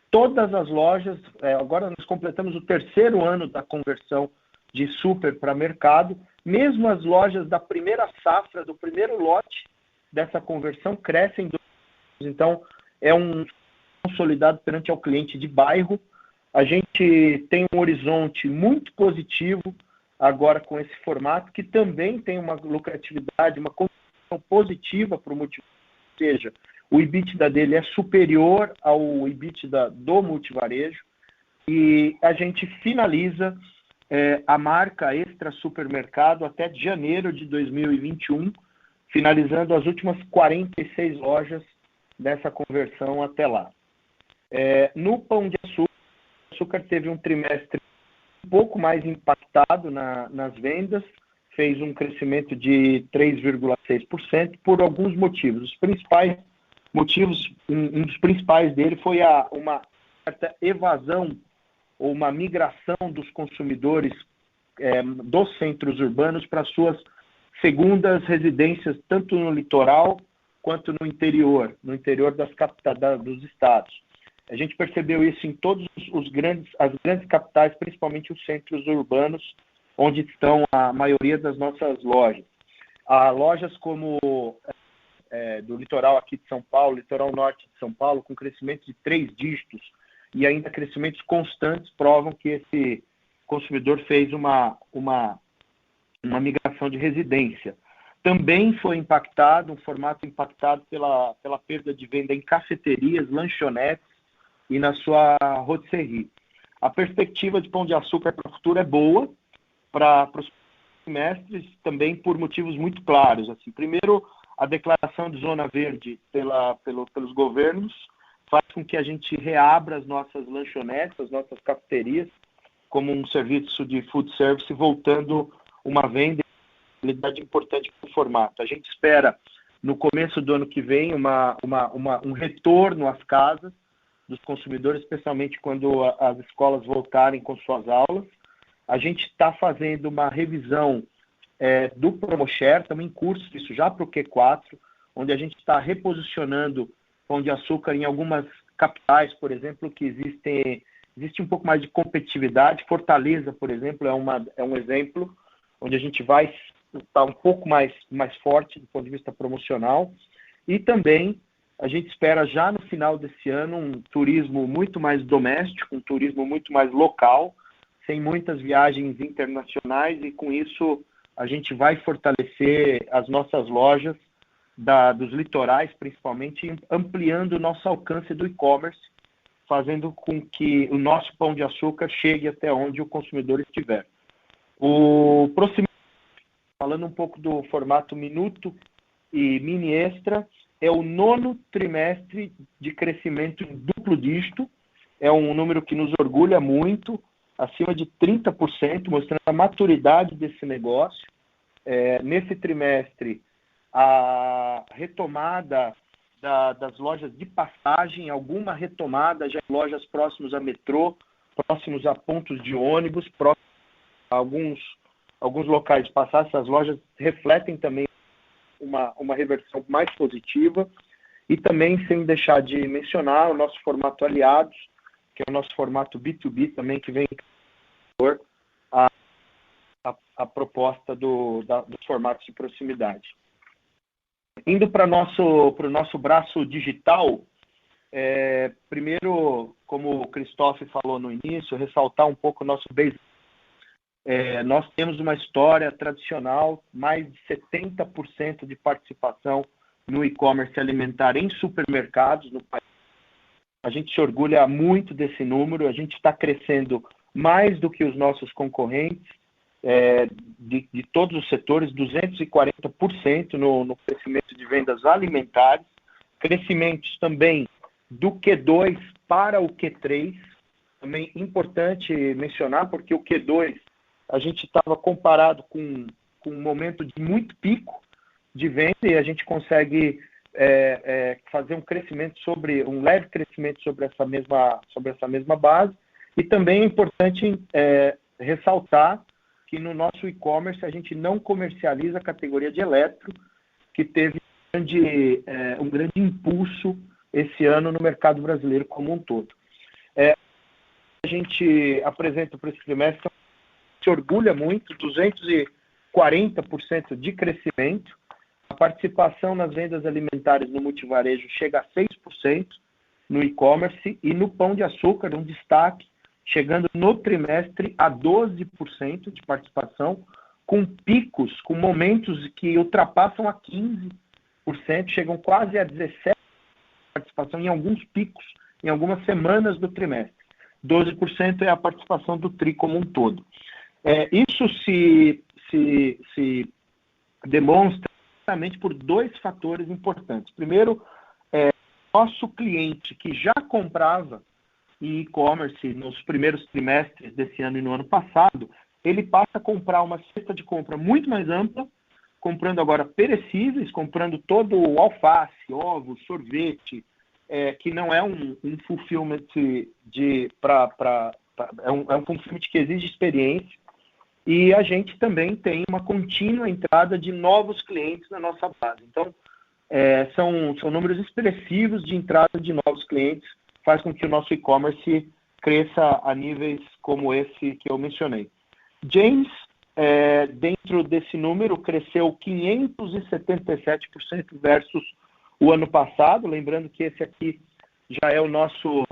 Todas as lojas, agora nós completamos o 3º ano da conversão de super para mercado, mesmo as lojas da primeira safra, do primeiro lote dessa conversão, crescem. Então, é um consolidado perante ao cliente de bairro. A gente tem um horizonte muito positivo agora com esse formato, que também tem uma lucratividade, uma condição positiva para o multivarejo, ou seja, o EBITDA dele é superior ao EBITDA do multivarejo, e a gente finaliza a marca Extra Supermercado até janeiro de 2021, finalizando as últimas 46 lojas dessa conversão até lá. No Pão de Açúcar, o açúcar teve um trimestre um pouco mais impactado nas vendas, fez um crescimento de 3,6% por alguns motivos. Os principais motivos, um dos principais dele foi uma certa evasão ou uma migração dos consumidores dos centros urbanos para suas segundas residências, tanto no litoral quanto no interior dos estados. A gente percebeu isso em todos as grandes capitais, principalmente os centros urbanos, onde estão a maioria das nossas lojas. Há lojas como do litoral aqui de São Paulo, litoral norte de São Paulo, com crescimento de 3 dígitos, e ainda crescimentos constantes provam que esse consumidor fez uma migração de residência. Também foi um formato impactado pela perda de venda em cafeterias, lanchonetes e na sua rotisserie. A perspectiva de Pão de Açúcar para o futuro é boa para os trimestres, também por motivos muito claros. Assim, primeiro, a declaração de zona verde pelos governos faz com que a gente reabra as nossas lanchonetes, as nossas cafeterias, como um serviço de food service, voltando uma venda e qualidade importante para o formato. A gente espera, no começo do ano que vem, um retorno às casas dos consumidores, especialmente quando as escolas voltarem com suas aulas. A gente está fazendo uma revisão do PromoShare, também em curso, isso já para o Q4, onde a gente está reposicionando Pão de Açúcar em algumas capitais, por exemplo, que existe um pouco mais de competitividade. Fortaleza, por exemplo, é um exemplo onde a gente vai estar um pouco mais forte do ponto de vista promocional. E também a gente espera já no final desse ano um turismo muito mais doméstico, um turismo muito mais local, sem muitas viagens internacionais, e com isso a gente vai fortalecer as nossas lojas dos litorais, principalmente, ampliando o nosso alcance do e-commerce, fazendo com que o nosso Pão de Açúcar chegue até onde o consumidor estiver. Falando um pouco do formato minuto e mini extra, é o 9º trimestre de crescimento em duplo dígito, é um número que nos orgulha muito, acima de 30%, mostrando a maturidade desse negócio. Nesse trimestre, a retomada das lojas de passagem, alguma retomada já em lojas próximas a metrô, próximos a pontos de ônibus, próximos a alguns locais de passagem. Essas lojas refletem também uma reversão mais positiva. E também, sem deixar de mencionar, o nosso formato Aliados, que é o nosso formato B2B também, que vem a proposta dos formatos de proximidade. Indo para o nosso braço digital, primeiro, como o Christophe falou no início, ressaltar um pouco o nosso base. Nós temos uma história tradicional, mais de 70% de participação no e-commerce alimentar em supermercados no país. A gente se orgulha muito desse número, a gente está crescendo mais do que os nossos concorrentes, de todos os setores, 240% no crescimento de vendas alimentares, crescimentos também do Q2 para o Q3, também importante mencionar, porque o Q2 a gente estava comparado com um momento de muito pico de venda, e a gente consegue fazer um leve crescimento sobre essa mesma base. E também é importante ressaltar que no nosso e-commerce a gente não comercializa a categoria de eletro, que teve um grande impulso esse ano no mercado brasileiro como um todo. A gente apresenta para esse trimestre, se orgulha muito, 240% de crescimento. A participação nas vendas alimentares no multivarejo chega a 6% no e-commerce, e no Pão de Açúcar, um destaque, chegando no trimestre a 12% de participação, com picos, com momentos que ultrapassam a 15%, chegam quase a 17% de participação em alguns picos, em algumas semanas do trimestre. 12% é a participação do TRI como um todo. Isso se demonstra exatamente por dois fatores importantes. Primeiro, nosso cliente que já comprava em e-commerce nos primeiros trimestres desse ano e no ano passado, ele passa a comprar uma cesta de compra muito mais ampla, comprando agora perecíveis, comprando todo o alface, ovos, sorvete, que não é um fulfillment é um fulfillment que exige experiência. E a gente também tem uma contínua entrada de novos clientes na nossa base. Então, são números expressivos de entrada de novos clientes, faz com que o nosso e-commerce cresça a níveis como esse que eu mencionei. James, dentro desse número, cresceu 577% versus o ano passado. Lembrando que esse aqui já é o nosso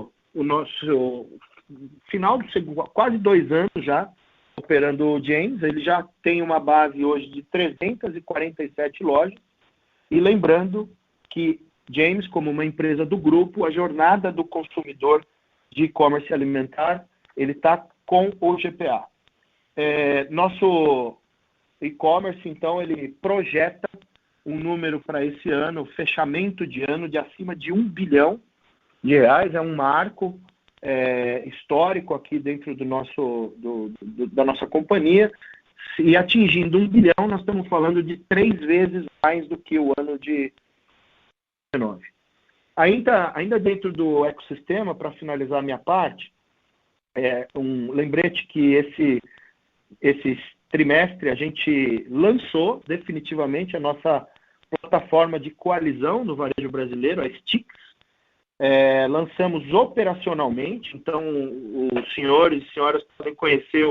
final do segundo, quase 2 anos já operando o James. Ele já tem uma base hoje de 347 lojas. E lembrando que James, como uma empresa do grupo, a jornada do consumidor de e-commerce alimentar, ele está com o GPA. Nosso e-commerce, então, ele projeta um número para esse ano, fechamento de ano de acima de R$1 bilhão. É um marco histórico aqui dentro da nossa companhia. E atingindo R$1 bilhão, nós estamos falando de 3 vezes mais do que o ano de 2019. Ainda dentro do ecossistema, para finalizar a minha parte, um lembrete que esse trimestre a gente lançou definitivamente a nossa plataforma de coalizão no varejo brasileiro, a Stix. Lançamos operacionalmente, então os senhores e senhoras podem conhecer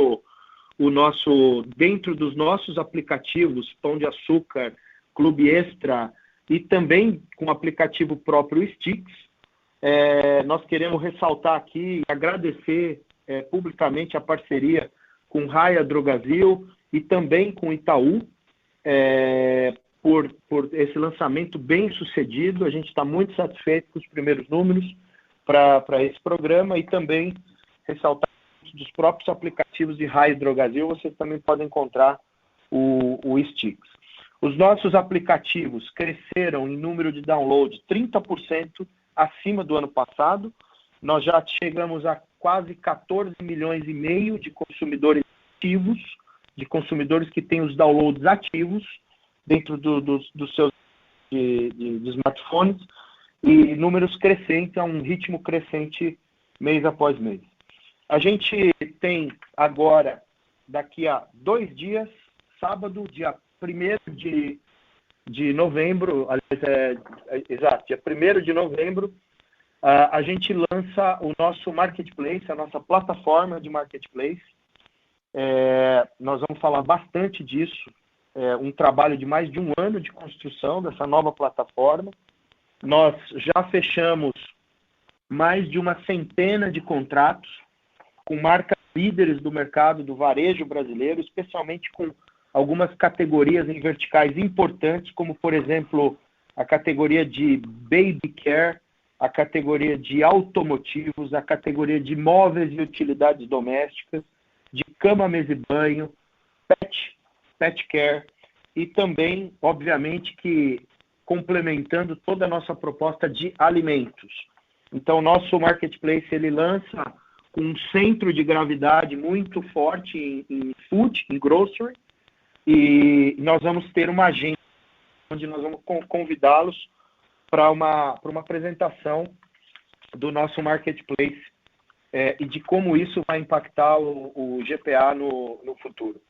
dentro dos nossos aplicativos, Pão de Açúcar, Clube Extra e também com o aplicativo próprio Stix. Nós queremos ressaltar aqui e agradecer publicamente a parceria com Raia Drogasil e também com Itaú por esse lançamento bem sucedido. A gente está muito satisfeito com os primeiros números para esse programa e também ressaltar dos próprios aplicativos de Raia Drogasil, vocês também podem encontrar o Stix. Os nossos aplicativos cresceram em número de download 30% acima do ano passado. Nós já chegamos a quase 14 milhões e meio de consumidores ativos, de consumidores que têm os downloads ativos dentro dos seus de smartphones, e números crescentes, a um ritmo crescente mês após mês. A gente tem agora, daqui a 2 dias, sábado, dia 1º de novembro, aliás, dia 1º de novembro, a gente lança o nosso marketplace, a nossa plataforma de marketplace. Nós vamos falar bastante disso, um trabalho de mais de 1 ano de construção dessa nova plataforma. Nós já fechamos mais de uma centena de contratos com marcas líderes do mercado do varejo brasileiro, especialmente com algumas categorias em verticais importantes, como, por exemplo, a categoria de baby care, a categoria de automotivos, a categoria de móveis e utilidades domésticas, de cama, mesa e banho, pet care, e também, obviamente, que complementando toda a nossa proposta de alimentos. Então, o nosso marketplace, ele lança com um centro de gravidade muito forte em food, em grocery, e nós vamos ter uma agenda onde nós vamos convidá-los para uma apresentação do nosso marketplace e de como isso vai impactar o GPA no futuro.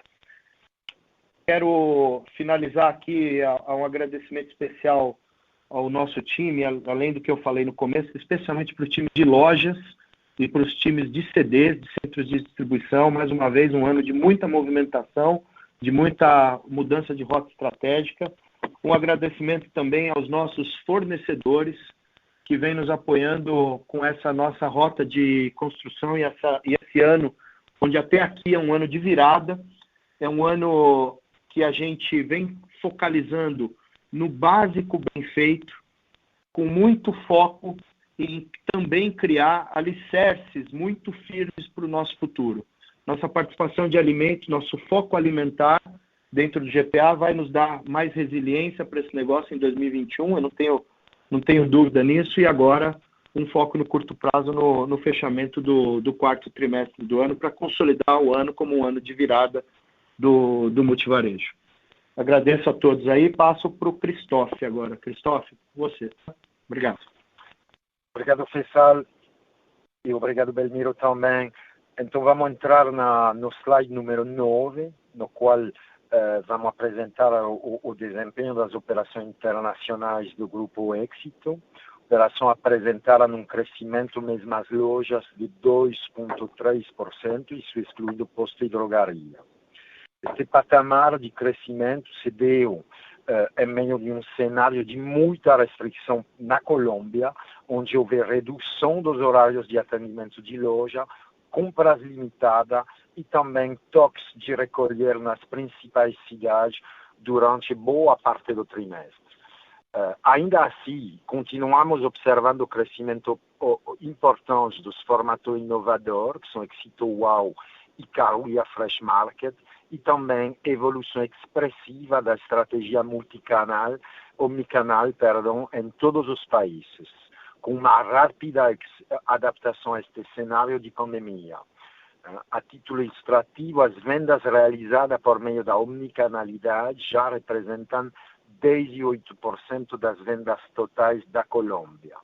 Quero finalizar aqui a um agradecimento especial ao nosso time, além do que eu falei no começo, especialmente para o time de lojas e para os times de CDs, de centros de distribuição. Mais uma vez, um ano de muita movimentação, de muita mudança de rota estratégica. Um agradecimento também aos nossos fornecedores que vêm nos apoiando com essa nossa rota de construção e esse ano, onde até aqui é um ano de virada, é um ano que a gente vem focalizando no básico bem feito, com muito foco em também criar alicerces muito firmes para o nosso futuro. Nossa participação de alimentos, nosso foco alimentar dentro do GPA vai nos dar mais resiliência para esse negócio em 2021, eu não tenho dúvida nisso, e agora um foco no curto prazo no fechamento do 4º trimestre do ano, para consolidar o ano como um ano de virada do multivarejo. Agradeço a todos aí, passo para o Christophe agora. Christophe, você. Obrigado. Obrigado, Faisal, e obrigado, Belmiro, também. Então, vamos entrar no slide número 9, no qual vamos apresentar o desempenho das operações internacionais do Grupo Éxito. Operação apresentada num crescimento mesmo às lojas de 2,3%, isso excluindo posto e drogaria. Este patamar de crescimento se deu em meio de um cenário de muita restrição na Colômbia, onde houve redução dos horários de atendimento de loja, compras limitadas e também toques de recolher nas principais cidades durante boa parte do trimestre. Ainda assim, continuamos observando crescimento importante dos formatos inovadores, que são Éxito Wow e Carulla Fresh Market, e também evolução expressiva da estratégia omnicanal, em todos os países, com uma rápida adaptação a este cenário de pandemia. A título ilustrativo, as vendas realizadas por meio da omnicanalidade já representam 18% das vendas totais da Colômbia.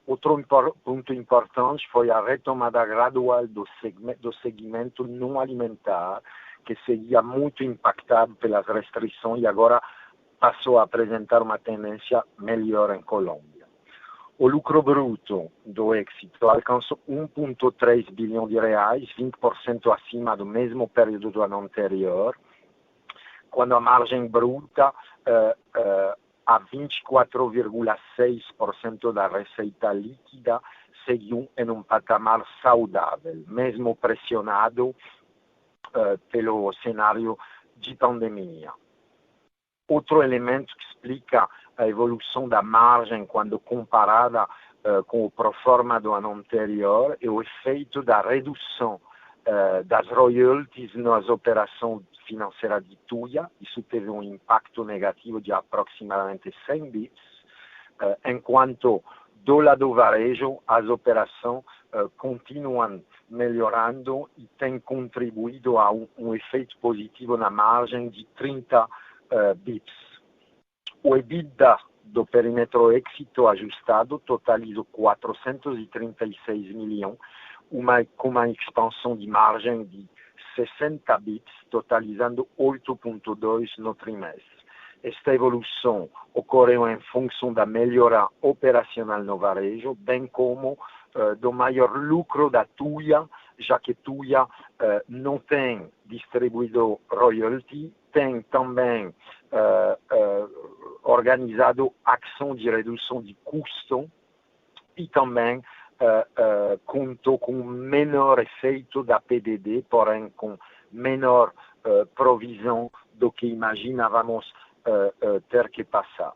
Outro ponto importante foi a retomada gradual do segmento não alimentar, que seguia muito impactado pelas restrições e agora passou a apresentar uma tendência melhor em Colômbia. O lucro bruto do Éxito alcançou 1,3 bilhão de reais, 20% acima do mesmo período do ano anterior, quando a margem bruta a 24,6% da receita líquida, seguiu em um patamar saudável, mesmo pressionado pelo cenário de pandemia. Outro elemento que explica a evolução da margem quando comparada com o proforma do ano anterior é o efeito da redução das royalties nas operações financeiras de Tuya. Isso teve um impacto negativo de aproximadamente 100 bips, enquanto do lado varejo as operações continuam melhorando e têm contribuído a um efeito positivo na margem de 30 bips. O EBITDA do perímetro Éxito ajustado totalizou 436 milhões, com uma expansão de margem de 60 bips, totalizando 8,2 no trimestre. Esta evolução ocorreu em função da melhora operacional no varejo, bem como do maior lucro da Tuya, já que Tuya não tem distribuído royalty, tem também organizado ação de redução de custo e também contou com menor efeito da PDD, porém com menor provisão do que imaginávamos ter que passar.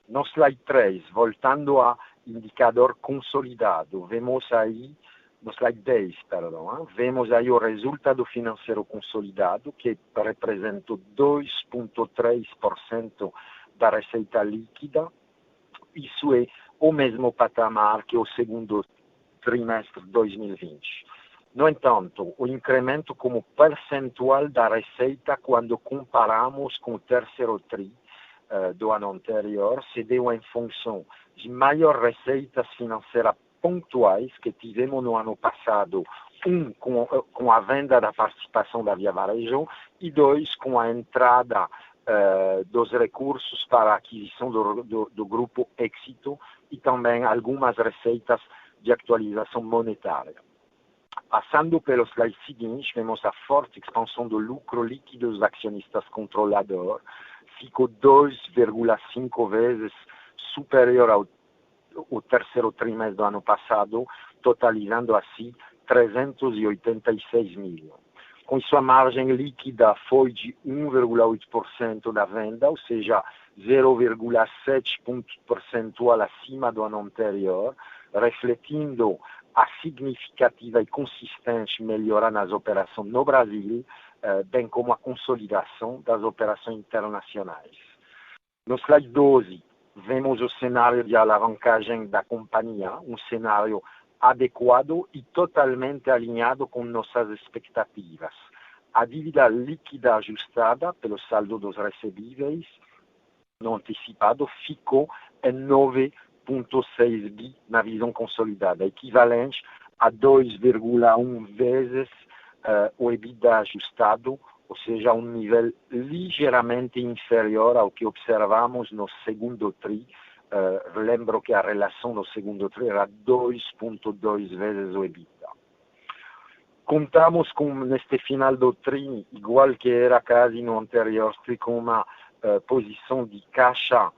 No slide 3, voltando ao indicador consolidado, vemos aí, no slide 10, vemos aí o resultado financeiro consolidado, que representa 2,3% da receita líquida. Isso é o mesmo patamar que o segundo trimestre de 2020. No entanto, o incremento como percentual da receita, quando comparamos com o terceiro tri do ano anterior, se deu em função de maiores receitas financeiras pontuais que tivemos no ano passado, com a venda da participação da Via Varejo e dois, com a entrada dos recursos para a aquisição do grupo Éxito e também algumas receitas de atualização monetária. Passando pelo slide seguinte, vemos a forte expansão do lucro líquido dos acionistas controladores, ficou 2,5 vezes superior ao terceiro trimestre do ano passado, totalizando assim 386 milhões. Com sua margem líquida foi de 1,8% da venda, ou seja, 0,7 pontos percentual acima do ano anterior, refletindo a significativa e consistente melhora nas operações no Brasil, bem como a consolidação das operações internacionais. No slide 12, vemos o cenário de alavancagem da companhia, um cenário adequado e totalmente alinhado com nossas expectativas. A dívida líquida ajustada pelo saldo dos recebíveis no antecipado ficou em 9,6 bi na visão consolidada, equivalente a 2,1 vezes o EBITDA ajustado, ou seja, um nível ligeiramente inferior ao que observamos no segundo tri. Lembro que a relação no segundo tri era 2,2 vezes o EBITDA. Contamos com, neste final do tri, igual que era quase no anterior tri, com uma posição de caixa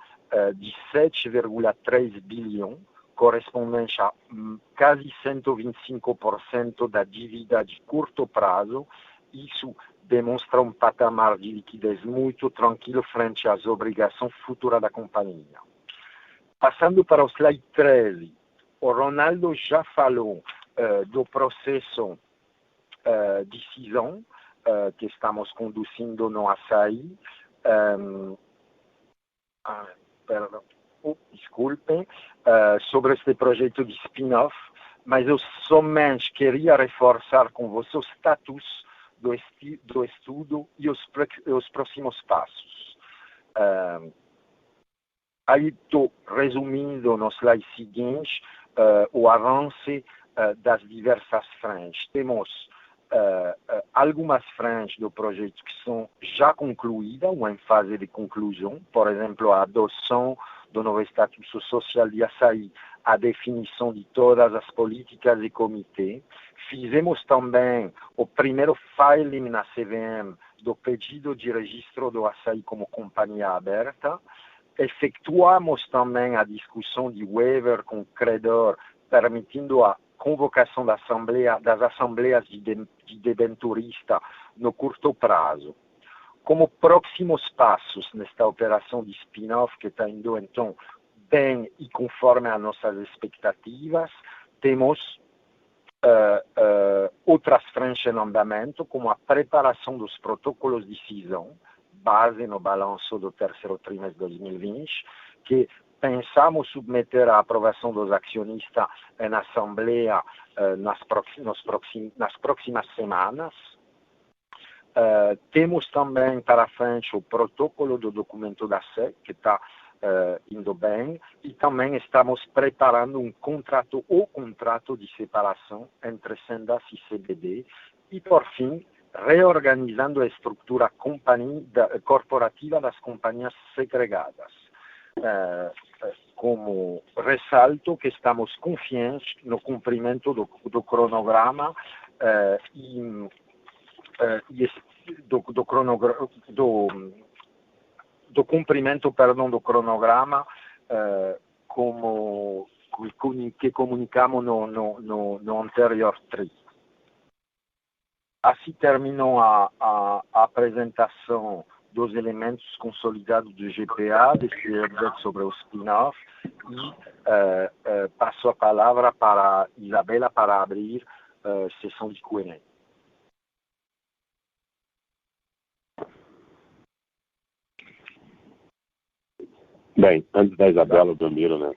de 7,3 bilhões, correspondente a quase 125% da dívida de curto prazo. Isso demonstra um patamar de liquidez muito tranquilo frente às obrigações futuras da companhia. Passando para o slide 13, o Ronaldo já falou do processo de cisão que estamos conduzindo no Assaí. Desculpem, sobre este projeto de spin-off, mas eu somente queria reforçar com você o status do estudo e os próximos passos. Aí estou resumindo no slide seguinte o avanço das diversas frentes. Temos algumas frentes do projeto que são já concluídas ou em fase de conclusão, por exemplo, a adoção do novo Estatuto Social de Assaí, a definição de todas as políticas e comitê. Fizemos também o primeiro filing na CVM do pedido de registro do Assaí como companhia aberta. efetuamos também a discussão de waiver com o credor, permitindo a convocação das assembleias de debenturista no curto prazo. Como próximos passos nesta operação de spin-off, que está indo então bem e conforme as nossas expectativas, temos outras frentes em andamento, como a preparação dos protocolos de cisão, base no balanço do terceiro trimestre de 2020, que pensamos submeter à aprovação dos acionistas em assembleia nas próximas semanas. Temos também para frente o protocolo do documento da SEC, que está indo bem, e também estamos preparando o contrato de separação entre Sendas e CBD, e por fim, reorganizando a estrutura corporativa das companhias segregadas. Como ressalto que estamos confiantes no cumprimento do cronograma do cumprimento, do cronograma que comunicamos no anterior TRI. Assim terminou a apresentação dos elementos consolidados do GPA, desse update sobre o spin-off, e passo a palavra para Isabela para abrir a sessão de Q&A. Bem, antes da Isabela, Belmiro, né,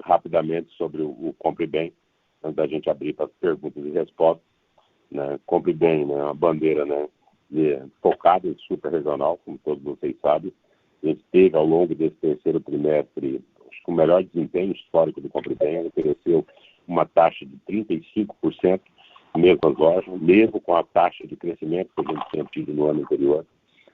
rapidamente sobre o Compre Bem, antes da gente abrir para as perguntas e respostas. Né, Compre Bem, né, uma bandeira, né, focada em super regional, como todos vocês sabem. A gente teve ao longo desse terceiro trimestre, acho que o melhor desempenho histórico do Compre Bem, ofereceu uma taxa de 35%, mesmo as lojas, mesmo com a taxa de crescimento que a gente tinha tido no ano anterior.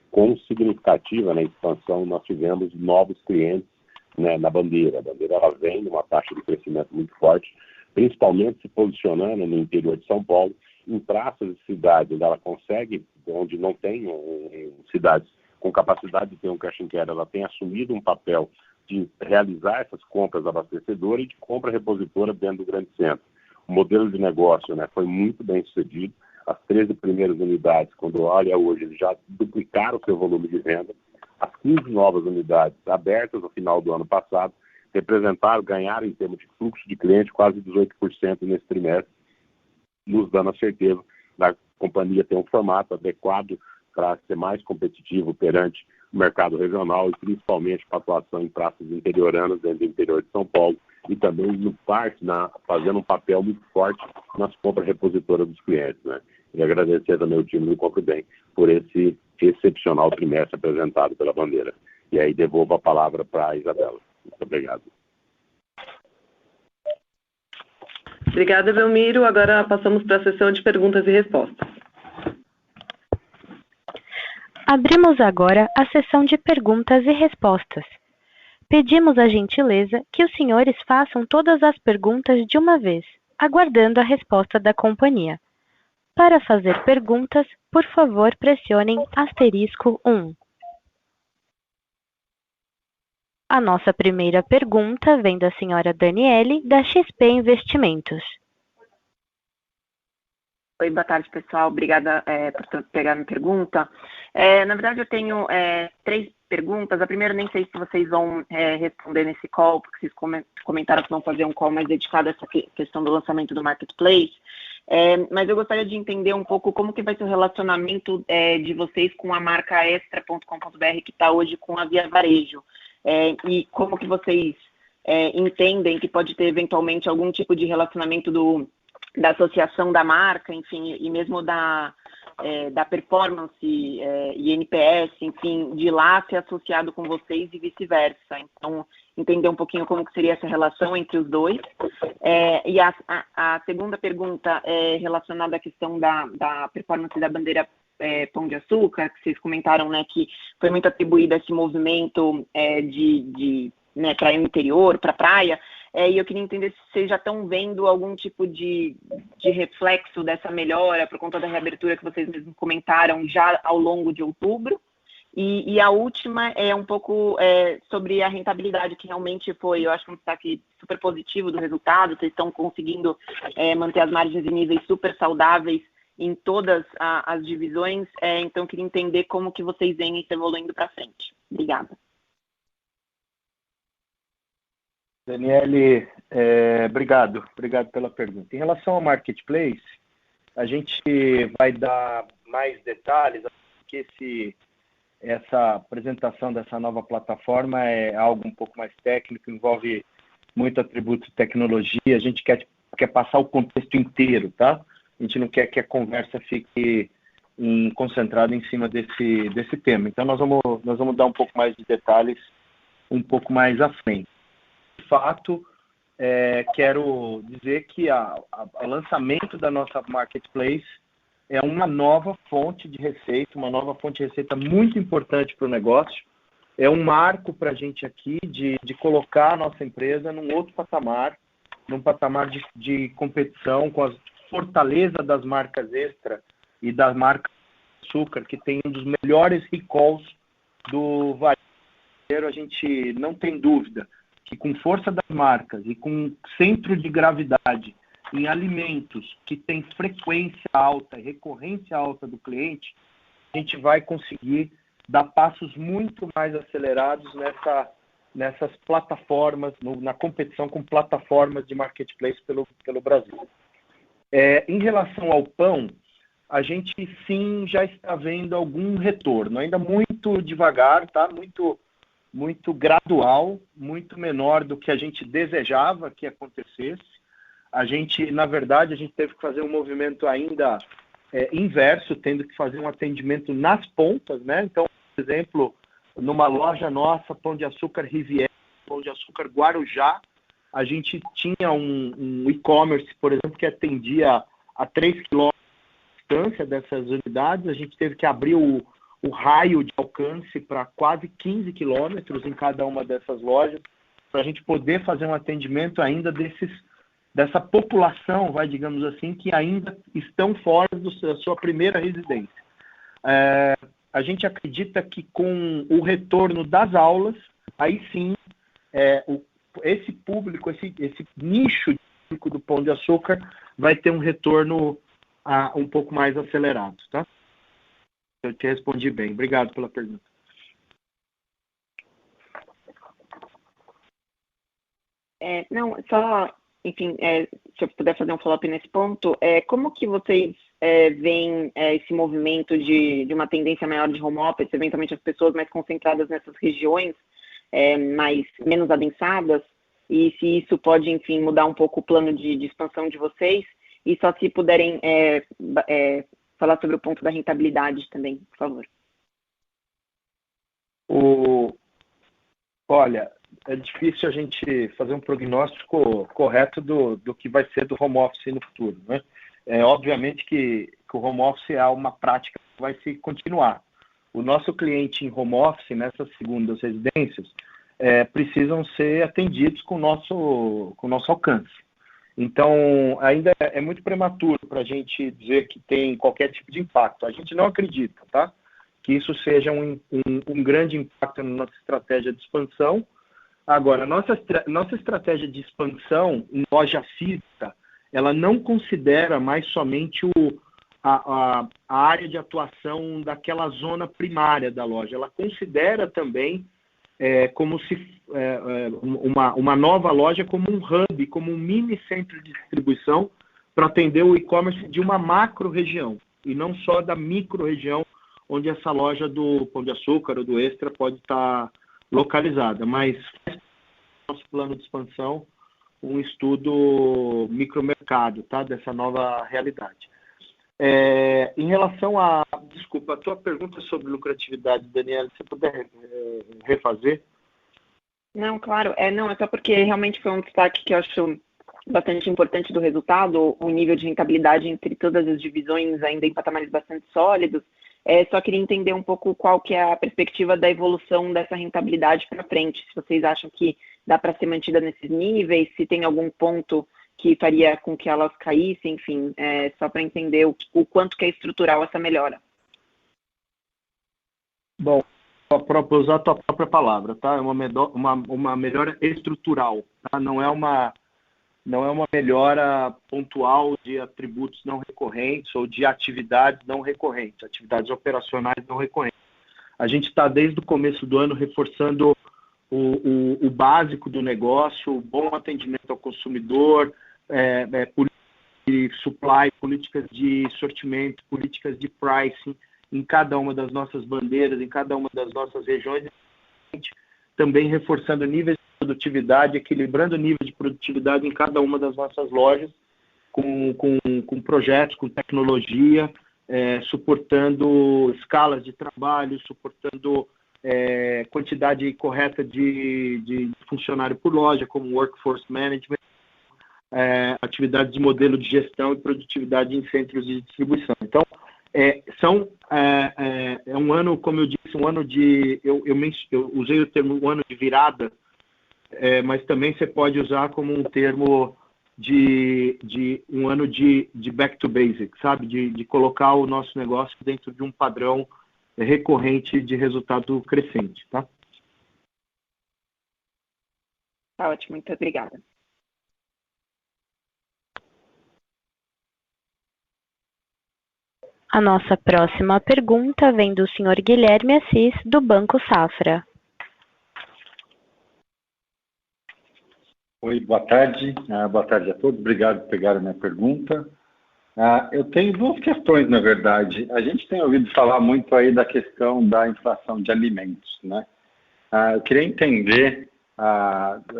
Com significativa, né, expansão, nós tivemos novos clientes, né, na bandeira. A bandeira ela vem numa taxa de crescimento muito forte, principalmente se posicionando no interior de São Paulo, em praças de cidades onde ela consegue, onde não tem cidades com capacidade de ter um cash and carry, ela tem assumido um papel de realizar essas compras abastecedoras e de compra repositora dentro do grande centro. O modelo de negócio, né, foi muito bem sucedido. As 13 primeiras unidades, quando olha hoje, eles já duplicaram o seu volume de venda. As 15 novas unidades abertas no final do ano passado ganharam em termos de fluxo de cliente quase 18% nesse trimestre, nos dando a certeza da companhia ter um formato adequado para ser mais competitivo perante o mercado regional e principalmente para a atuação em praças interioranas dentro do interior de São Paulo e também, fazendo um papel muito forte nas compras repositoras dos clientes. Né? E agradecer também o time do Compre Bem por esse excepcional trimestre apresentado pela bandeira. E aí devolvo a palavra para a Isabela. Muito obrigado. Obrigada, Belmiro. Agora passamos para a sessão de perguntas e respostas. Abrimos agora a sessão de perguntas e respostas. Pedimos a gentileza que os senhores façam todas as perguntas de uma vez, aguardando a resposta da companhia. Para fazer perguntas, por favor, pressionem *1. A nossa primeira pergunta vem da senhora Daniele, da XP Investimentos. Oi, boa tarde, pessoal. Obrigada por pegar minha pergunta. Na verdade, eu tenho 3 perguntas. A primeira, nem sei se vocês vão responder nesse call, porque vocês comentaram que vão fazer um call mais dedicado a essa questão do lançamento do Marketplace. Mas eu gostaria de entender um pouco como que vai ser o relacionamento de vocês com a marca Extra.com.br, que está hoje com a Via Varejo. E como que vocês entendem que pode ter eventualmente algum tipo de relacionamento da associação da marca, enfim, e mesmo da performance e NPS, enfim, de lá ser associado com vocês e vice-versa. Então, entender um pouquinho como que seria essa relação entre os dois. E a segunda pergunta é relacionada à questão da performance da bandeira Pão de Açúcar, que vocês comentaram, né, que foi muito atribuído a esse movimento né, para o interior, para a praia. E eu queria entender se vocês já estão vendo algum tipo de reflexo dessa melhora por conta da reabertura que vocês mesmos comentaram já ao longo de outubro. E a última é um pouco sobre a rentabilidade, que realmente foi, eu acho, um destaque super positivo do resultado. Vocês estão conseguindo manter as margens em níveis super saudáveis em todas as divisões. Então, queria entender como que vocês veem isso evoluindo para frente. Obrigada. Daniele, obrigado pela pergunta. Em relação ao Marketplace, a gente vai dar mais detalhes, porque essa apresentação dessa nova plataforma é algo um pouco mais técnico, envolve muito atributo de tecnologia, a gente quer passar o contexto inteiro, tá? A gente não quer que a conversa fique concentrada em cima desse tema. Então, nós vamos dar um pouco mais de detalhes um pouco mais à frente. De fato, quero dizer que o lançamento da nossa Marketplace é uma nova fonte de receita, muito importante para o negócio. É um marco para a gente aqui de colocar a nossa empresa num outro patamar, num patamar de competição com a fortaleza das marcas Extra e da marca Açúcar, que tem um dos melhores recalls do varejo. A gente não tem dúvida que com força das marcas e com centro de gravidade em alimentos que tem frequência alta e recorrência alta do cliente, a gente vai conseguir dar passos muito mais acelerados nessas plataformas, na competição com plataformas de marketplace pelo Brasil. Em relação ao pão, a gente sim já está vendo algum retorno, ainda muito devagar, tá? Muito gradual, muito menor do que a gente desejava que acontecesse. Na verdade, a gente teve que fazer um movimento ainda inverso, tendo que fazer um atendimento nas pontas, né? Então, por exemplo, numa loja nossa, Pão de Açúcar Riviera, Pão de Açúcar Guarujá, a gente tinha um e-commerce, por exemplo, que atendia a 3 quilômetros de distância dessas unidades. A gente teve que abrir o raio de alcance para quase 15 quilômetros em cada uma dessas lojas, para a gente poder fazer um atendimento ainda dessa população, digamos assim, que ainda estão fora da sua primeira residência. A gente acredita que com o retorno das aulas, aí sim, esse público, esse nicho do Pão de Açúcar vai ter um retorno um pouco mais acelerado, tá? Eu te respondi bem. Obrigado pela pergunta. Não, só, enfim, se eu puder fazer um follow-up nesse ponto, como que vocês veem esse movimento de uma tendência maior de home office, eventualmente as pessoas mais concentradas nessas regiões menos adensadas, e se isso pode, enfim, mudar um pouco o plano de expansão de vocês, e só se puderem falar sobre o ponto da rentabilidade também, por favor. Olha, é difícil a gente fazer um prognóstico correto do que vai ser do home office no futuro, né? Obviamente que o home office é uma prática que vai se continuar. O nosso cliente em home office, nessas segundas residências, precisam ser atendidos com o nosso alcance. Então, ainda é muito prematuro para a gente dizer que tem qualquer tipo de impacto. A gente não acredita, tá? Que isso seja um grande impacto na nossa estratégia de expansão. Agora, nossa estratégia de expansão em loja física, ela não considera mais somente a área de atuação daquela zona primária da loja. Ela considera também como se uma nova loja como um hub, como um mini centro de distribuição para atender o e-commerce de uma macro região e não só da micro região onde essa loja do Pão de Açúcar ou do Extra pode estar localizada. Mas nosso plano de expansão, um estudo micromercado, tá? Dessa nova realidade. Em relação a tua pergunta sobre lucratividade, Daniela, se você puder refazer? Não, claro. É só porque realmente foi um destaque que eu acho bastante importante do resultado, o nível de rentabilidade entre todas as divisões ainda em patamares bastante sólidos. Só queria entender um pouco qual que é a perspectiva da evolução dessa rentabilidade para frente, se vocês acham que dá para ser mantida nesses níveis, se tem algum ponto que faria com que elas caíssem, enfim, só para entender o quanto que é estrutural essa melhora. Bom, para usar a tua própria palavra, tá? É uma melhora estrutural, tá? Não é uma melhora pontual de atributos não recorrentes ou de atividades não recorrentes, atividades operacionais não recorrentes. A gente está desde o começo do ano reforçando o básico do negócio, o bom atendimento ao consumidor, políticas de supply, políticas de sortimento, políticas de pricing em cada uma das nossas bandeiras, em cada uma das nossas regiões, também reforçando níveis de produtividade, equilibrando o nível de produtividade em cada uma das nossas lojas, com projetos, com tecnologia, suportando escalas de trabalho, suportando quantidade correta de funcionário por loja, como workforce management, atividades de modelo de gestão e produtividade em centros de distribuição. Então, é um ano, como eu disse, um ano de... Eu usei o termo um ano de virada, mas também você pode usar como um termo de um ano de back to basic, sabe? De colocar o nosso negócio dentro de um padrão recorrente de resultado crescente, tá? Tá ótimo, muito obrigada. A nossa próxima pergunta vem do senhor Guilherme Assis, do Banco Safra. Oi, boa tarde. Boa tarde a todos. Obrigado por pegar a minha pergunta. Eu tenho duas questões, na verdade. A gente tem ouvido falar muito aí da questão da inflação de alimentos, né? Eu queria entender,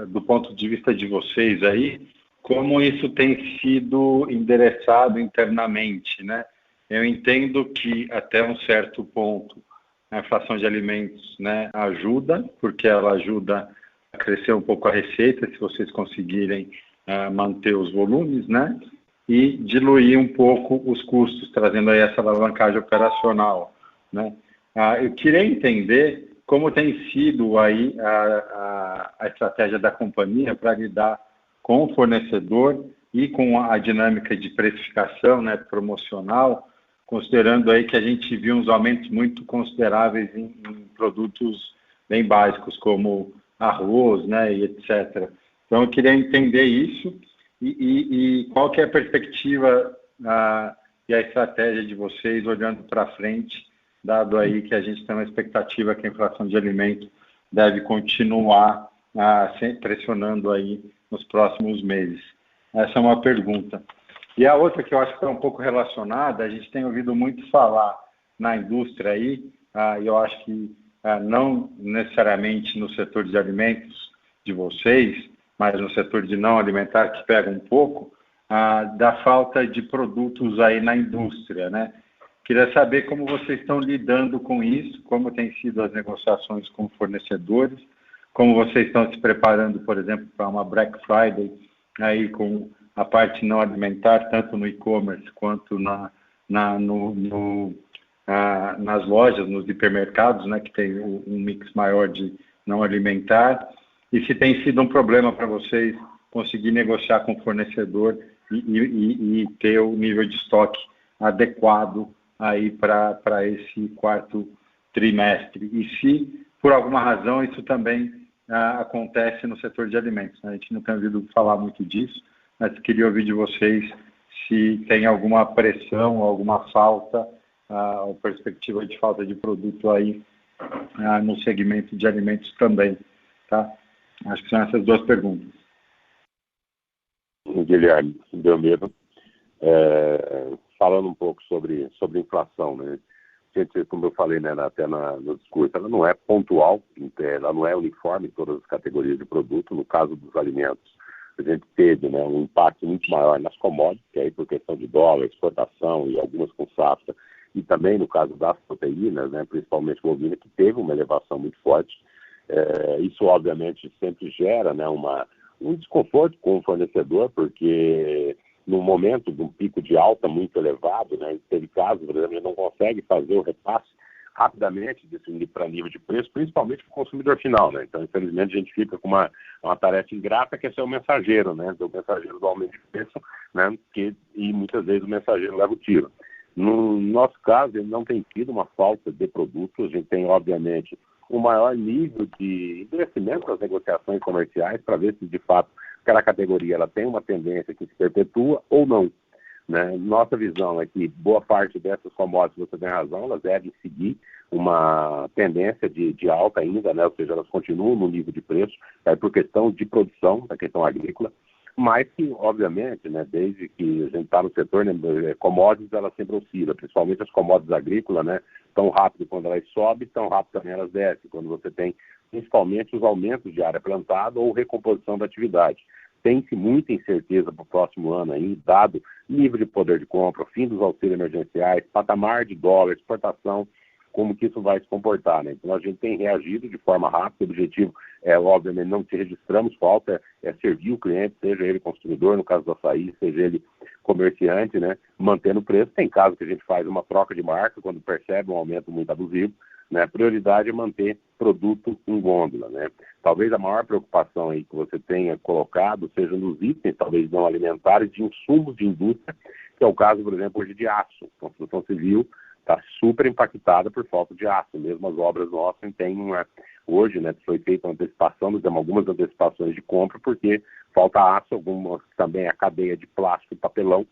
do ponto de vista de vocês aí, como isso tem sido endereçado internamente, né? Eu entendo que até um certo ponto a inflação de alimentos, né, ajuda, porque ela ajuda a crescer um pouco a receita, se vocês conseguirem manter os volumes, né, e diluir um pouco os custos, trazendo aí essa alavancagem operacional, né. Eu queria entender como tem sido aí a estratégia da companhia para lidar com o fornecedor e com a dinâmica de precificação, né, promocional, considerando aí que a gente viu uns aumentos muito consideráveis em produtos bem básicos, como arroz, né, e etc. Então, eu queria entender isso e qual que é a perspectiva e a estratégia de vocês olhando para frente, dado aí que a gente tem uma expectativa que a inflação de alimentos deve continuar pressionando aí nos próximos meses. Essa é uma pergunta. E a outra que eu acho que está um pouco relacionada, a gente tem ouvido muito falar na indústria aí, e eu acho que não necessariamente no setor de alimentos de vocês, mas no setor de não alimentar, que pega um pouco, da falta de produtos aí na indústria, né? Queria saber como vocês estão lidando com isso, como têm sido as negociações com fornecedores, como vocês estão se preparando, por exemplo, para uma Black Friday aí com a parte não alimentar, tanto no e-commerce quanto nas lojas, nos hipermercados, né, que tem um mix maior de não alimentar, e se tem sido um problema para vocês conseguir negociar com o fornecedor e ter o nível de estoque adequado aí para esse quarto trimestre. E se, por alguma razão, isso também acontece no setor de alimentos, né? A gente não tem ouvido falar muito disso, mas queria ouvir de vocês se tem alguma pressão, alguma falta, ou perspectiva de falta de produto aí no segmento de alimentos também, tá? Acho que são essas duas perguntas. Guilherme, deu medo. Falando um pouco sobre inflação, né? Gente, como eu falei, né, até no discurso, ela não é pontual, ela não é uniforme em todas as categorias de produto. No caso dos alimentos, a gente teve, né, um impacto muito maior nas commodities, que aí por questão de dólar, exportação e algumas com safra, e também no caso das proteínas, né, principalmente bovina, que teve uma elevação muito forte. Isso, obviamente, sempre gera, né, um desconforto com o fornecedor, porque no momento de um pico de alta muito elevado, né, teve casos, por exemplo, ele não consegue fazer o repasse rapidamente para nível de preço, principalmente para o consumidor final, né? Então, infelizmente, a gente fica com uma tarefa ingrata, que é ser o mensageiro, né? O mensageiro do aumento de preço, né? E muitas vezes o mensageiro leva o tiro. No nosso caso, ele não tem tido uma falta de produtos. A gente tem, obviamente, um maior nível de endurecimento das negociações comerciais para ver se, de fato, aquela categoria ela tem uma tendência que se perpetua ou não. Né? Nossa visão é que boa parte dessas commodities, você tem razão, elas devem seguir uma tendência de alta ainda, né? Ou seja, elas continuam no nível de preço, por questão de produção, da questão agrícola, mas que, obviamente, né, desde que a gente está no setor, né, commodities, elas sempre oscilam, principalmente as commodities agrícolas, né, tão rápido quando elas sobem, tão rápido também elas descem, quando você tem principalmente os aumentos de área plantada ou recomposição da atividade. Tem-se muita incerteza para o próximo ano aí, dado nível de poder de compra, fim dos auxílios emergenciais, patamar de dólar, exportação, como que isso vai se comportar, né? Então a gente tem reagido de forma rápida, o objetivo é, obviamente, não que registramos falta, é servir o cliente, seja ele consumidor, no caso do açaí, seja ele comerciante, né? Mantendo o preço. Tem casos que a gente faz uma troca de marca, quando percebe um aumento muito abusivo, né? A prioridade é manter produto em gôndola, né? Talvez a maior preocupação aí que você tenha colocado seja nos itens, talvez não alimentares, de insumos de indústria, que é o caso, por exemplo, hoje de aço. A construção civil está super impactada por falta de aço. Mesmo as obras nossas têm hoje, né, foi feita uma antecipação, temos algumas antecipações de compra, porque falta aço, algumas também a cadeia de plástico e papelão,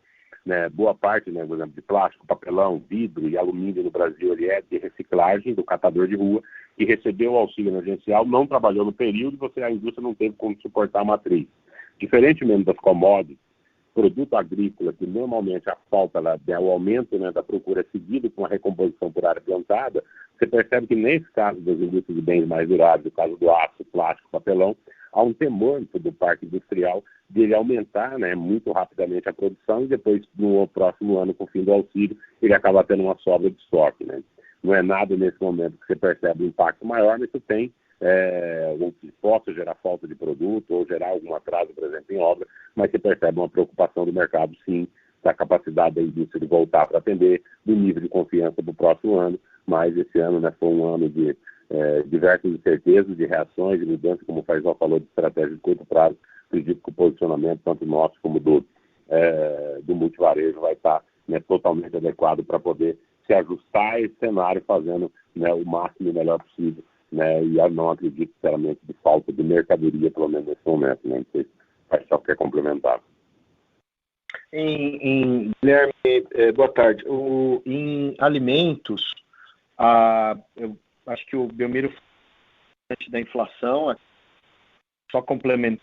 né, boa parte, né, por exemplo, de plástico, papelão, vidro e alumínio no Brasil, ele é de reciclagem do catador de rua, que recebeu o auxílio emergencial, não trabalhou no período, a indústria não teve como suportar a matriz. Diferentemente das commodities, produto agrícola, que normalmente a falta, o aumento, né, da procura é seguido com a recomposição por área plantada, você percebe que nesse caso das indústrias de bens mais duráveis, no caso do aço, plástico, papelão, há um temor do parque industrial de ele aumentar, né, muito rapidamente a produção e depois, no próximo ano, com o fim do auxílio, ele acaba tendo uma sobra de estoque. Né? Não é nada nesse momento que você percebe um impacto maior, mas isso tem ou que possa gerar falta de produto ou gerar algum atraso, por exemplo, em obra, mas você percebe uma preocupação do mercado, sim, da capacidade da indústria de voltar para atender, do nível de confiança para o próximo ano, mas esse ano, né, foi um ano de diversas incertezas, de reações, de mudança, como o Faisal falou, de estratégia de curto prazo. Acredito que o posicionamento, tanto nosso como do multivarejo, vai estar, né, totalmente adequado para poder se ajustar a esse cenário, fazendo, né, o máximo e melhor possível. Né, e eu não acredito, sinceramente, de falta de mercadoria, pelo menos nesse momento. Né? Não sei se o Faisal quer complementar. Guilherme, boa tarde. Em alimentos, eu acho que o Belmiro falou da inflação, só complementando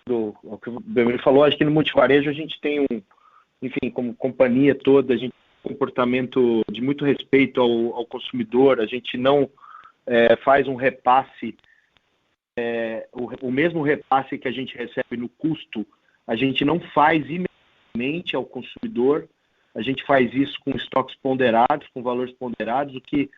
o que o Belmiro falou, acho que no multivarejo a gente tem enfim, como companhia toda, a gente tem um comportamento de muito respeito ao consumidor, a gente não faz um repasse, o mesmo repasse que a gente recebe no custo, a gente não faz imediatamente ao consumidor, a gente faz isso com estoques ponderados, com valores ponderados, o que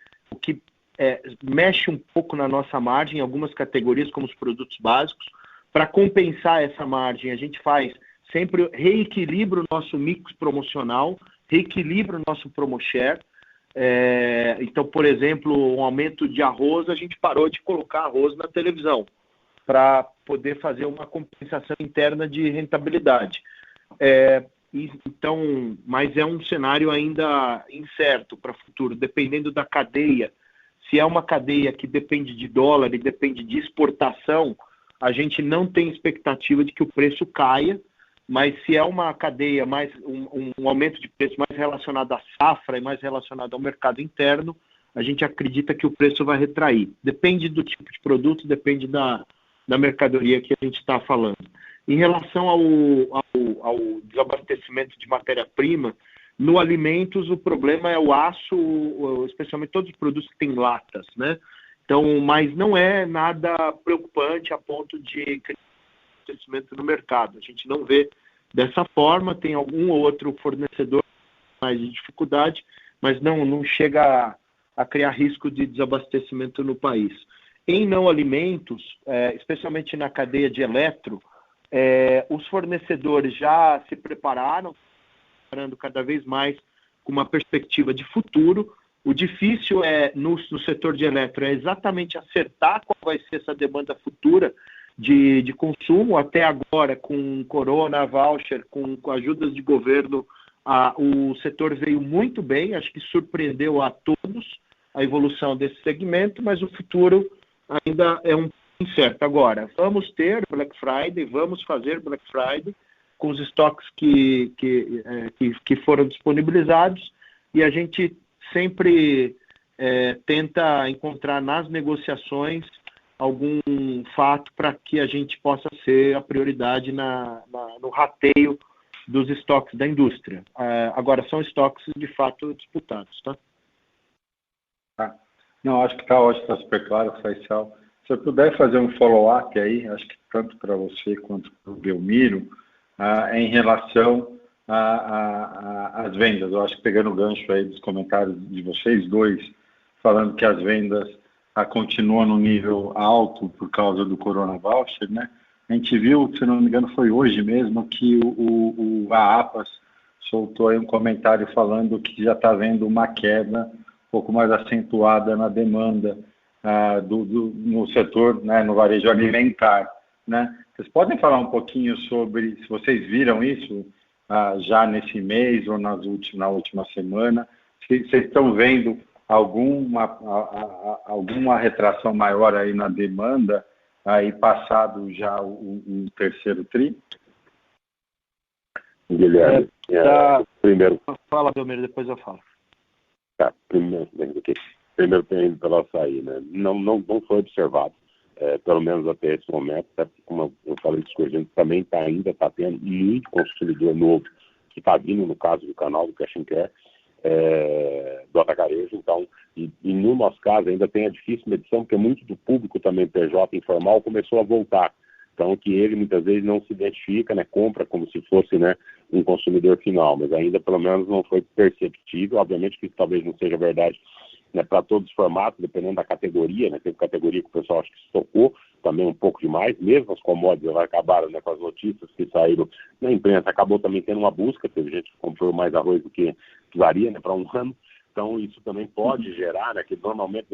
mexe um pouco na nossa margem, em algumas categorias, como os produtos básicos. Para compensar essa margem, a gente faz sempre, reequilibra o nosso mix promocional, reequilibra o nosso promo share. Então, por exemplo, um aumento de arroz, a gente parou de colocar arroz na televisão para poder fazer uma compensação interna de rentabilidade. Então, mas é um cenário ainda incerto para o futuro, dependendo da cadeia. Se é uma cadeia que depende de dólar e depende de exportação, a gente não tem expectativa de que o preço caia, mas se é uma cadeia mais um aumento de preço mais relacionado à safra e mais relacionado ao mercado interno, a gente acredita que o preço vai retrair. Depende do tipo de produto, depende da mercadoria que a gente está falando. Em relação ao desabastecimento de matéria-prima, no alimentos o problema é o aço, especialmente todos os produtos que têm latas, né? Então, mas não é nada preocupante a ponto de abastecimento no mercado. A gente não vê dessa forma, tem algum ou outro fornecedor mais de dificuldade, mas não chega a criar risco de desabastecimento no país. Em não alimentos, especialmente na cadeia de eletro, os fornecedores já se prepararam, preparando cada vez mais com uma perspectiva de futuro. O difícil no setor de eletro é exatamente acertar qual vai ser essa demanda futura de consumo. Até agora, com Corona, voucher, com ajudas de governo, o setor veio muito bem, acho que surpreendeu a todos. a evolução desse segmento, mas o futuro ainda é um incerto. Agora, vamos ter Black Friday, vamos fazer Black Friday com os estoques que foram disponibilizados, e a gente sempre tenta encontrar nas negociações algum fato para que a gente possa ser a prioridade no rateio dos estoques da indústria. Agora, são estoques de fato disputados, tá? Não, acho que está ótimo, está super claro, Faisal. Se eu puder fazer um follow-up aí, acho que tanto para você quanto para o Belmiro, em relação às vendas. Eu acho que pegando o gancho aí dos comentários de vocês dois, falando que as vendas continuam no nível alto por causa do Corona Voucher, né? A gente viu, se não me engano, foi hoje mesmo que a APAS soltou aí um comentário falando que já está vendo uma queda um pouco mais acentuada na demanda no setor, né, no varejo alimentar, né? Vocês podem falar um pouquinho sobre se vocês viram isso já nesse mês ou na última semana? Se vocês estão vendo alguma retração maior aí na demanda, aí passado já o terceiro tri? Guilherme, primeiro... Fala, Belmiro, depois eu falo. Tá, primeiro tem ido pelo açaí, né? Não foi observado, pelo menos até esse momento, até como eu falei discutindo, também ainda está tendo muito consumidor novo que está vindo, no caso do canal do Cash and Care, do atacarejo. Então, e no nosso caso ainda tem a difícil medição, porque muito do público também PJ informal começou a voltar. Então, que ele muitas vezes não se identifica, né, compra como se fosse, né, um consumidor final, mas ainda pelo menos não foi perceptível. Obviamente que isso talvez não seja verdade, né, para todos os formatos, dependendo da categoria, né, teve categoria que o pessoal acho que se tocou também um pouco demais, mesmo as commodities acabaram, né, com as notícias que saíram na imprensa, acabou também tendo uma busca, teve gente que comprou mais arroz do que precisaria, né, para um ano. Então, isso também pode gerar, né, que normalmente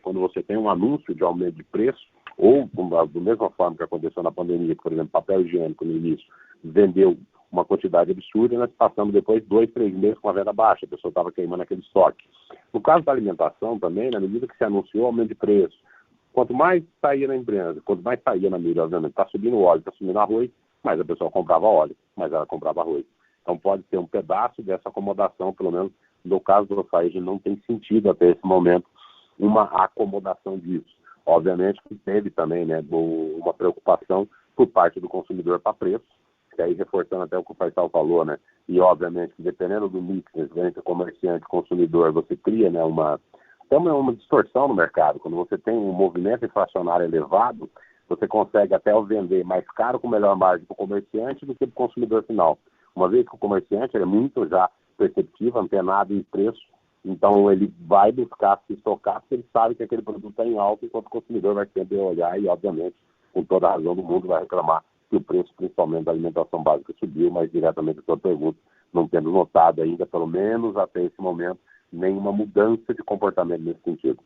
quando você tem um anúncio de aumento de preço, ou da mesma forma que aconteceu na pandemia, que, por exemplo, papel higiênico no início vendeu uma quantidade absurda, nós passamos depois 2-3 meses com a venda baixa, a pessoa estava queimando aquele estoque. No caso da alimentação também, na medida que se anunciou aumento de preço, quanto mais saía na empresa, quanto mais saía na mídia, obviamente, está subindo óleo, está subindo arroz, mais a pessoa comprava óleo, mais ela comprava arroz. Então pode ter um pedaço dessa acomodação, pelo menos no caso do açaí, não tem sentido até esse momento uma acomodação disso. Obviamente que teve também, né, uma preocupação por parte do consumidor para preço, que aí reforçando até o que o Faisal falou, né, e obviamente que dependendo do mix entre comerciante e consumidor, você cria, né, uma distorção no mercado. Quando você tem um movimento inflacionário elevado, você consegue até vender mais caro com melhor margem para o comerciante do que para o consumidor final. Uma vez que o comerciante é muito já perceptivo, antenado em preço, então ele vai buscar se estocar porque ele sabe que aquele produto está em alta, enquanto o consumidor vai sempre olhar e, obviamente, com toda a razão do mundo, vai reclamar que o preço, principalmente da alimentação básica, subiu, mas diretamente a sua pergunta, não tendo notado ainda, pelo menos até esse momento, nenhuma mudança de comportamento nesse sentido.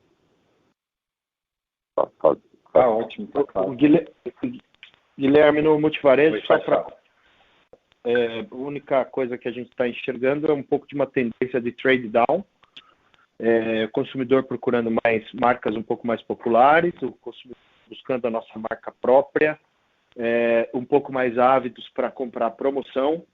Tá ótimo. Tá claro. Guilherme, no multivarejo, só para... a única coisa que a gente está enxergando é um pouco de uma tendência de trade down, o consumidor procurando mais marcas um pouco mais populares, o consumidor buscando a nossa marca própria, um pouco mais ávidos para comprar promoção,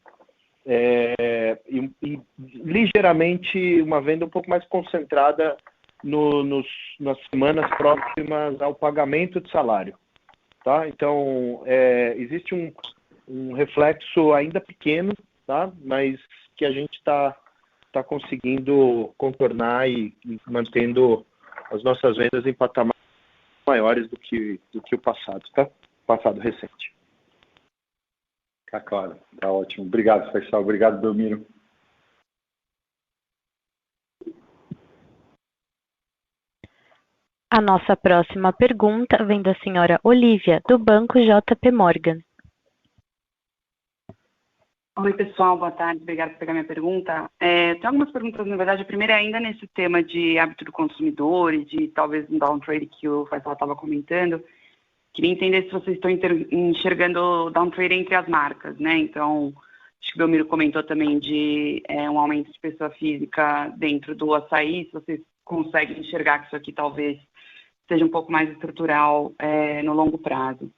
e ligeiramente uma venda um pouco mais concentrada nas semanas próximas ao pagamento de salário. Tá? Então, existe um reflexo ainda pequeno, tá? Mas que a gente está conseguindo contornar e mantendo as nossas vendas em patamares maiores do que o passado, tá? Passado recente. Tá claro, tá ótimo. Obrigado, Faisal. Obrigado, Belmiro. A nossa próxima pergunta vem da senhora Olivia, do Banco JP Morgan. Oi, pessoal, boa tarde, obrigada por pegar minha pergunta. Tem algumas perguntas, na verdade. A primeira é ainda nesse tema de hábito do consumidor e de talvez um downtrade que o Faisal estava comentando. Queria entender se vocês estão enxergando downtrade entre as marcas, né? Então, acho que o Belmiro comentou também de um aumento de pessoa física dentro do açaí, se vocês consegue enxergar que isso aqui talvez seja um pouco mais estrutural no longo prazo.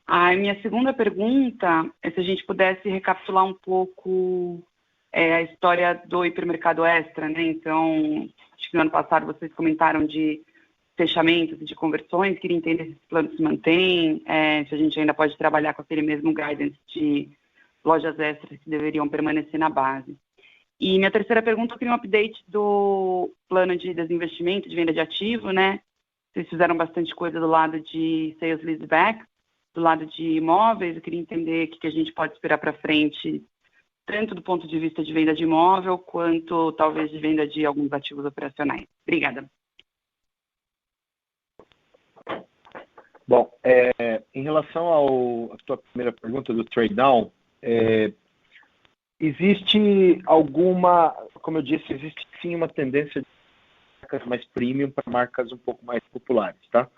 A minha segunda pergunta é se a gente pudesse recapitular um pouco a história do hipermercado Extra, né? Então, acho que no ano passado vocês comentaram de fechamentos e de conversões, queria entender se esse plano se mantém, se a gente ainda pode trabalhar com aquele mesmo guidance de lojas extras que deveriam permanecer na base. E minha terceira pergunta, eu queria um update do plano de desinvestimento, de venda de ativo, né? Vocês fizeram bastante coisa do lado de sales leaseback, do lado de imóveis, eu queria entender o que a gente pode esperar para frente, tanto do ponto de vista de venda de imóvel, quanto talvez de venda de alguns ativos operacionais. Obrigada. Bom, em relação à tua primeira pergunta do trade down, existe alguma, como eu disse, existe sim uma tendência de marcas mais premium para marcas um pouco mais populares, tá?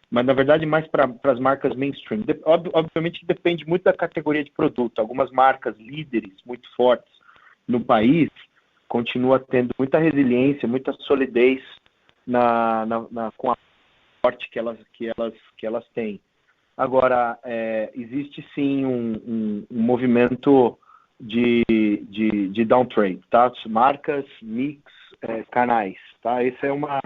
Mas, na verdade, mais para as marcas mainstream. Obviamente, depende muito da categoria de produto. Algumas marcas líderes muito fortes no país continuam tendo muita resiliência, muita solidez com a sorte que elas têm. Agora, existe sim um movimento de downtrade, tá? Marcas, mix, canais, tá? Essa é uma...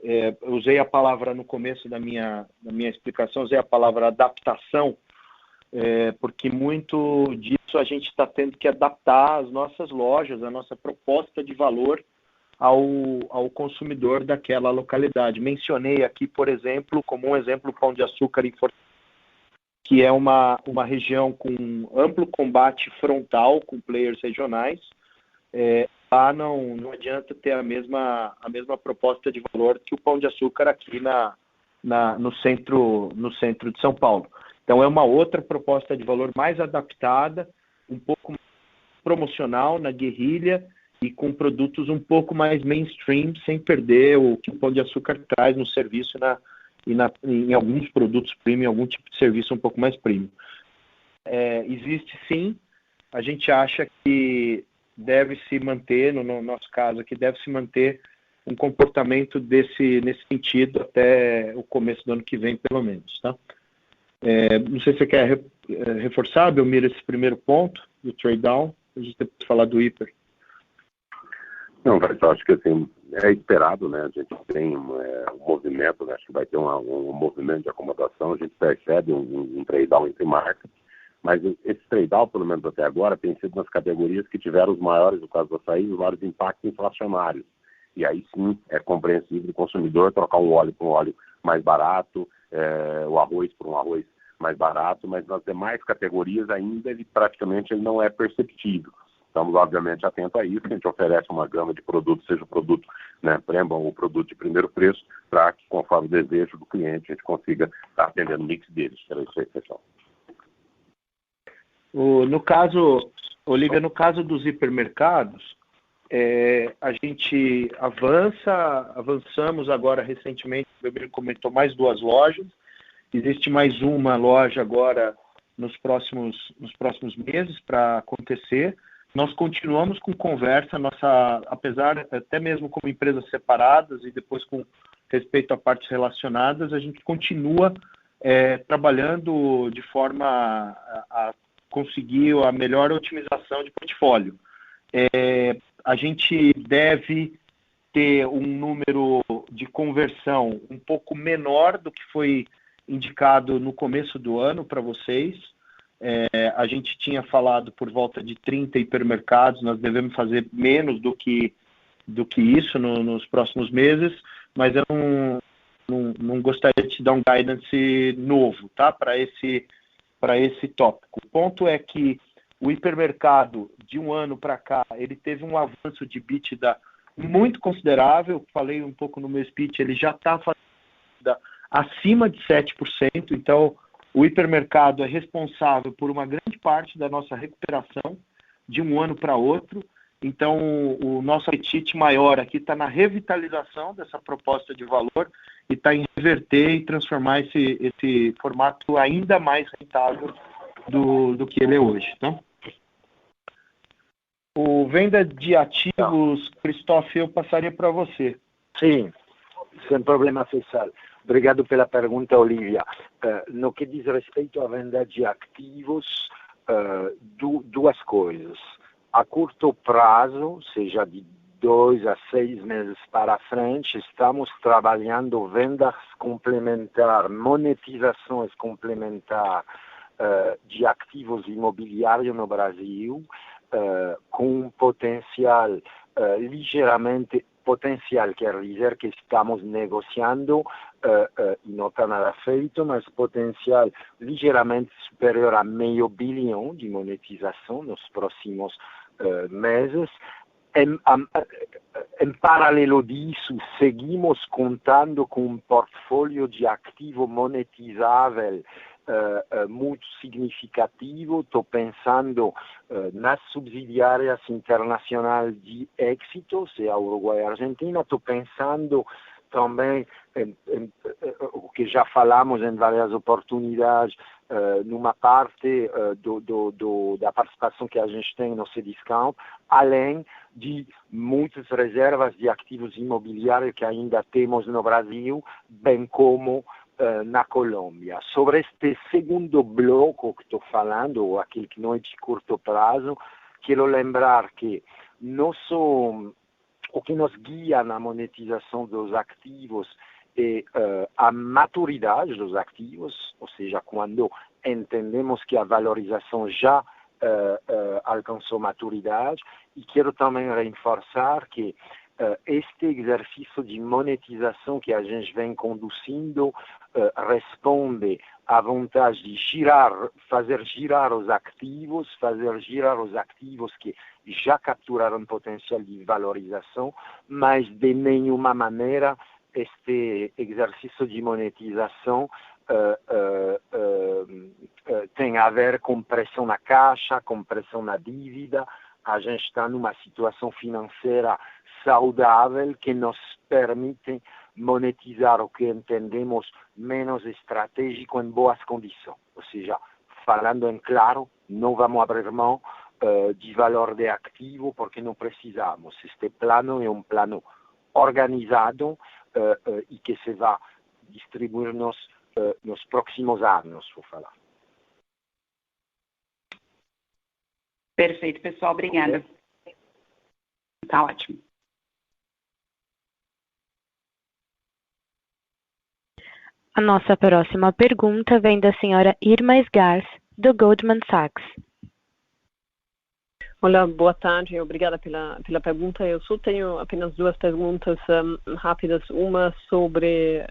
eu usei a palavra no começo da minha explicação, usei a palavra adaptação, porque muito disso a gente está tendo que adaptar as nossas lojas, a nossa proposta de valor ao consumidor daquela localidade. Mencionei aqui, por exemplo, como um exemplo, o Pão de Açúcar em Fortaleza, que é uma região com amplo combate frontal com players regionais. Lá não adianta ter a mesma proposta de valor que o Pão de Açúcar aqui no centro de São Paulo. Então, é uma outra proposta de valor mais adaptada, um pouco mais promocional, na guerrilha, e com produtos um pouco mais mainstream, sem perder o que o Pão de Açúcar traz no serviço em alguns produtos premium, algum tipo de serviço um pouco mais premium. Existe sim, a gente acha que deve se manter, no nosso caso aqui, deve se manter um comportamento nesse sentido até o começo do ano que vem, pelo menos, tá? Não sei se você quer reforçar, Belmiro, esse primeiro ponto do trade down, a gente tem que falar do hiper. Não, eu acho que assim, é esperado, né? A gente tem um movimento, né? Acho que vai ter um movimento de acomodação, a gente percebe um trade down entre marcas, mas esse trade down, pelo menos até agora, tem sido nas categorias que tiveram os maiores, no caso do açaí, os maiores impactos inflacionários. E aí sim é compreensível o consumidor trocar um óleo por um óleo mais barato, o arroz por um arroz mais barato, mas nas demais categorias ainda praticamente ele não é perceptível. Estamos, obviamente, atentos a isso, a gente oferece uma gama de produtos, seja o produto, né, premium ou o produto de primeiro preço, para que, conforme o desejo do cliente, a gente consiga estar atendendo o mix deles. Era isso aí, pessoal. No caso, Olivia, no caso dos hipermercados, a gente avançamos agora recentemente, o Belmiro comentou, mais 2 lojas, existe mais uma loja agora nos próximos meses para acontecer. Nós continuamos com conversa, apesar, até mesmo como empresas separadas e depois com respeito a partes relacionadas, a gente continua trabalhando de forma a conseguir a melhor otimização de portfólio. A gente deve ter um número de conversão um pouco menor do que foi indicado no começo do ano para vocês. A gente tinha falado por volta de 30 hipermercados, nós devemos fazer menos do que isso nos próximos meses, mas eu não gostaria de te dar um guidance novo, tá? Para esse tópico. O ponto é que o hipermercado, de um ano para cá, ele teve um avanço de EBITDA muito considerável. Falei um pouco no meu speech, ele já está fazendo acima de 7%, então o hipermercado é responsável por uma grande parte da nossa recuperação de um ano para outro. Então, o nosso apetite maior aqui está na revitalização dessa proposta de valor e está em reverter e transformar esse formato ainda mais rentável do que ele é hoje. Tá? O venda de ativos, Christoph, eu passaria para você. Sim, Sem problema, Faisal. Obrigado pela pergunta, Olivia. No que diz respeito à venda de ativos, duas coisas. A curto prazo, seja de 2 a 6 meses para frente, estamos trabalhando vendas complementares, monetizações complementares de ativos imobiliários no Brasil, com potencial ligeiramente potencial, quer dizer que estamos negociando e não está nada feito, mas potencial ligeiramente superior a $500 milhão de monetização nos próximos meses. Em paralelo disso, seguimos contando com um portfólio de ativo monetizável muito significativo. Estou pensando nas subsidiárias internacionais de Éxito, seja Uruguai e Argentina. Estou pensando também o que já falamos em várias oportunidades, numa parte da participação que a gente tem no Cdiscount, além de muitas reservas de ativos imobiliários que ainda temos no Brasil, bem como na Colômbia. Sobre este segundo bloco que estou falando, ou aquele que não é de curto prazo, quero lembrar que o que nos guia na monetização dos ativos é a maturidade dos ativos, ou seja, quando entendemos que a valorização já alcançou maturidade. E quero também reforçar que este exercício de monetização que a gente vem conduzindo responde à vontade de fazer girar os ativos que já capturaram potencial de valorização, mas de nenhuma maneira este exercício de monetização tem a ver com pressão na caixa, com pressão na dívida. A gente está numa situação financeira saudável que nos permite monetizar o que entendemos menos estratégico em boas condições. Ou seja, falando em claro, não vamos abrir mão de valor de ativo porque não precisamos. Este plano é um plano organizado e que se vai distribuir nos próximos anos, vou falar. Perfeito, pessoal. Obrigada. Tá ótimo. A nossa próxima pergunta vem da senhora Irma Sgarz, do Goldman Sachs. Olá, boa tarde. Obrigada pela pergunta. Eu só tenho apenas duas perguntas rápidas. Uma sobre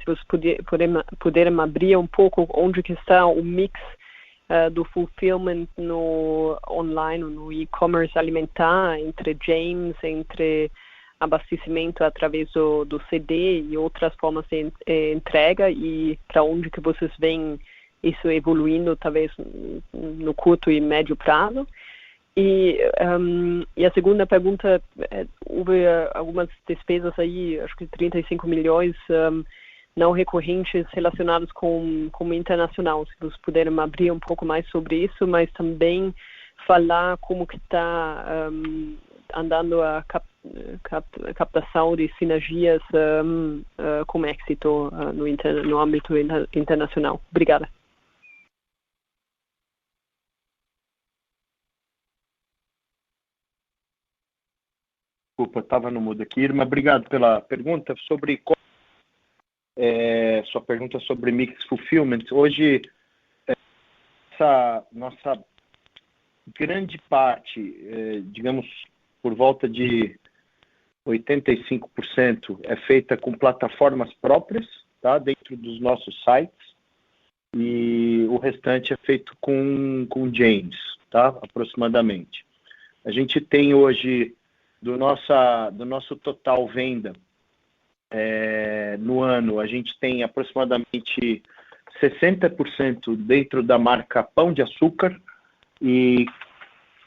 se vocês puderem abrir um pouco onde que está o mix do fulfillment no online, no e-commerce alimentar, entre James, entre abastecimento através do CD e outras formas de entrega, e para onde que vocês veem isso evoluindo, talvez no curto e médio prazo. E a segunda pergunta, houve algumas despesas aí, acho que 35 milhões não recorrentes relacionados com o internacional. Se vocês puderem abrir um pouco mais sobre isso, mas também falar como que está andando a captação de sinergias com êxito no âmbito internacional. Obrigada. Desculpa, estava no mudo aqui. Irma, obrigado pela pergunta. Sobre sua pergunta sobre Mix Fulfillment. Hoje, essa nossa grande parte, digamos, por volta de 85%, é feita com plataformas próprias, tá, dentro dos nossos sites, e o restante é feito com James, tá, aproximadamente. A gente tem hoje, do nosso total venda no ano, a gente tem aproximadamente 60% dentro da marca Pão de Açúcar e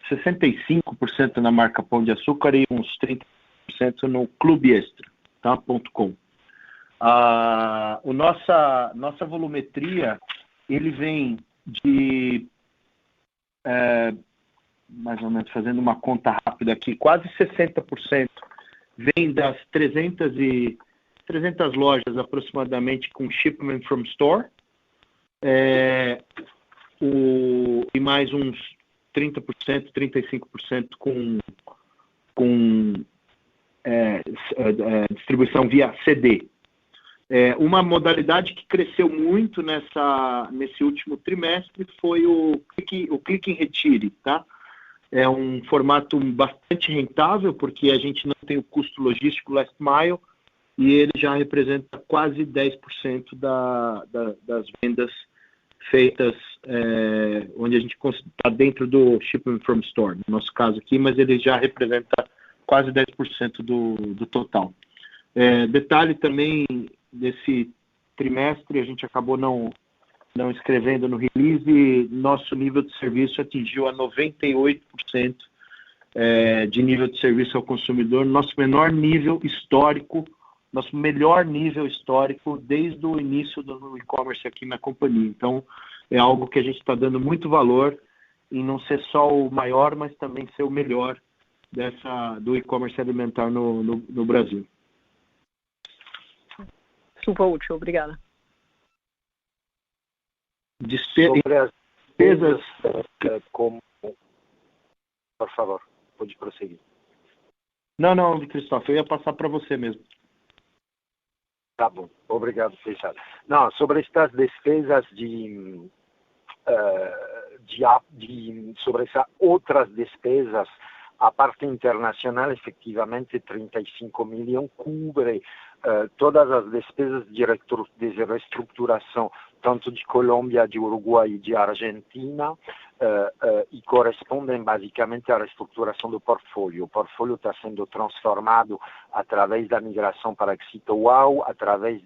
65% na marca Pão de Açúcar e uns 30% no Clube Extra, tá? .com. Nossa volumetria, ele vem de mais ou menos, fazendo uma conta rápida aqui, quase 60% vem das 360 300 lojas aproximadamente com shipment from store, e mais uns 30%, 35% com distribuição via CD. Uma modalidade que cresceu muito nesse último trimestre foi o Click and Retire, tá? É um formato bastante rentável, porque a gente não tem o custo logístico last mile, e ele já representa quase 10% das vendas feitas, onde a gente está dentro do Shipment from Store, no nosso caso aqui, mas ele já representa quase 10% do total. Detalhe também, desse trimestre, a gente acabou não escrevendo no release, nosso nível de serviço atingiu a 98% de nível de serviço ao consumidor, nosso melhor nível histórico desde o início do e-commerce aqui na companhia. Então, é algo que a gente está dando muito valor em não ser só o maior, mas também ser o melhor do e-commerce alimentar no Brasil. Super útil, obrigada. Sobre as despesas, como... Por favor, pode prosseguir. Não, Cristóvão, eu ia passar para você mesmo. Tá bom, obrigado, Fechado. Não, sobre estas despesas sobre essas outras despesas, a parte internacional, efetivamente, 35 milhões cobre todas as despesas de reestruturação, tanto de Colômbia, de Uruguai e de Argentina, e correspondem basicamente à reestruturação do portfólio. O portfólio está sendo transformado através da migração para Éxito Wow, através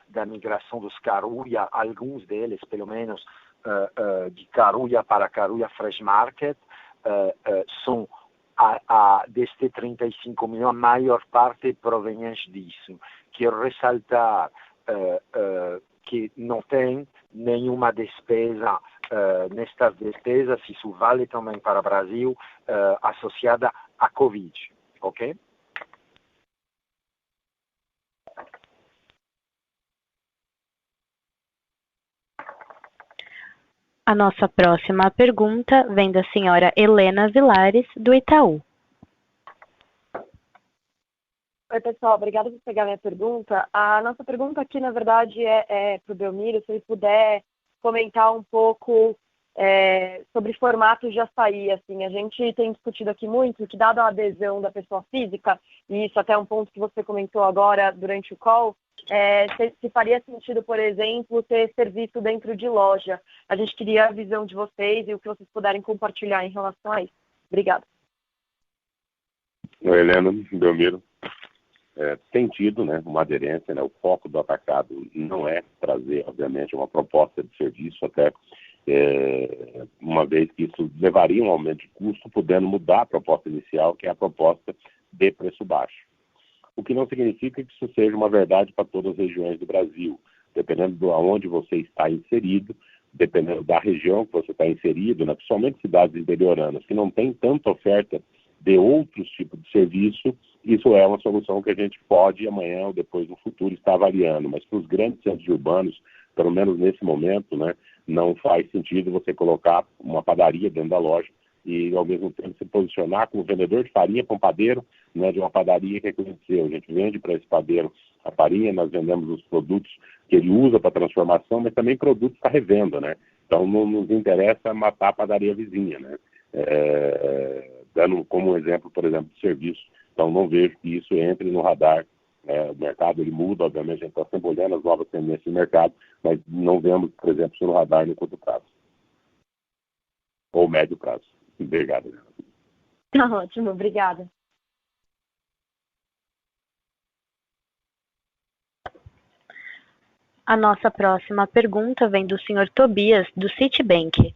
da migração dos Carulla, alguns deles, pelo menos, de Carulla para Carulla Fresh Market, são destes 35 milhões, a maior parte proveniente disso. Quero ressaltar que não tem nenhuma despesa nestas despesas, isso vale também para o Brasil, associada à Covid, ok? A nossa próxima pergunta vem da senhora Helena Vilares, do Itaú. Oi, pessoal, obrigada por pegar minha pergunta. A nossa pergunta aqui, na verdade, é para o Belmiro, se ele puder comentar um pouco sobre formatos de açaí. Assim, a gente tem discutido aqui muito que, dado a adesão da pessoa física, e isso até é um ponto que você comentou agora durante o call, se faria sentido, por exemplo, ter serviço dentro de loja. A gente queria a visão de vocês e o que vocês puderem compartilhar em relação a isso. Obrigada. Oi, Helena, Belmiro. Tem tido, né, uma aderência, né, o foco do atacado não é trazer, obviamente, uma proposta de serviço, até uma vez que isso levaria um aumento de custo, podendo mudar a proposta inicial, que é a proposta de preço baixo. O que não significa que isso seja uma verdade para todas as regiões do Brasil. Dependendo de onde você está inserido, dependendo da região que você está inserido, né, principalmente cidades interioranas, que não tem tanta oferta de outros tipos de serviço, isso é uma solução que a gente pode, amanhã ou depois no futuro, estar avaliando. Mas para os grandes centros urbanos, pelo menos nesse momento, né, não faz sentido você colocar uma padaria dentro da loja e, ao mesmo tempo, se posicionar como vendedor de farinha para um padeiro, né, de uma padaria que é conheceu. A gente vende para esse padeiro a farinha, nós vendemos os produtos que ele usa para transformação, mas também produtos para revenda, né? Então, não nos interessa matar a padaria vizinha, né? Dando como exemplo, por exemplo, de serviço. Então, não vejo que isso entre no radar. O mercado ele muda, obviamente, a gente está sempre olhando as novas tendências do mercado, mas não vemos, por exemplo, isso no radar no curto prazo. Ou médio prazo. Obrigado. Tá ótimo, obrigada. A nossa próxima pergunta vem do senhor Tobias, do Citibank.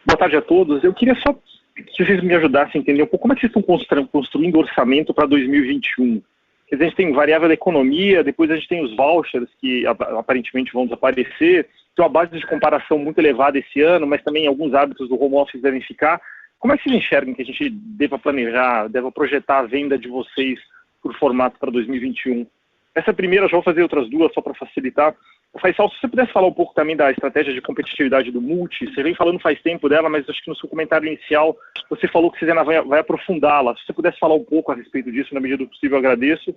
Boa tarde a todos. Eu queria só que vocês me ajudassem a entender um pouco como é que vocês estão construindo orçamento para 2021. Quer dizer, a gente tem variável da economia, depois a gente tem os vouchers que aparentemente vão desaparecer, tem uma base de comparação muito elevada esse ano, mas também alguns hábitos do home office devem ficar. Como é que vocês enxergam que a gente deva planejar, deva projetar a venda de vocês por formato para 2021. Essa primeira, já vou fazer outras duas só para facilitar. Faisal, se você pudesse falar um pouco também da estratégia de competitividade do Multi, você vem falando faz tempo dela, mas acho que no seu comentário inicial você falou que você vai aprofundá-la. Se você pudesse falar um pouco a respeito disso, na medida do possível, eu agradeço.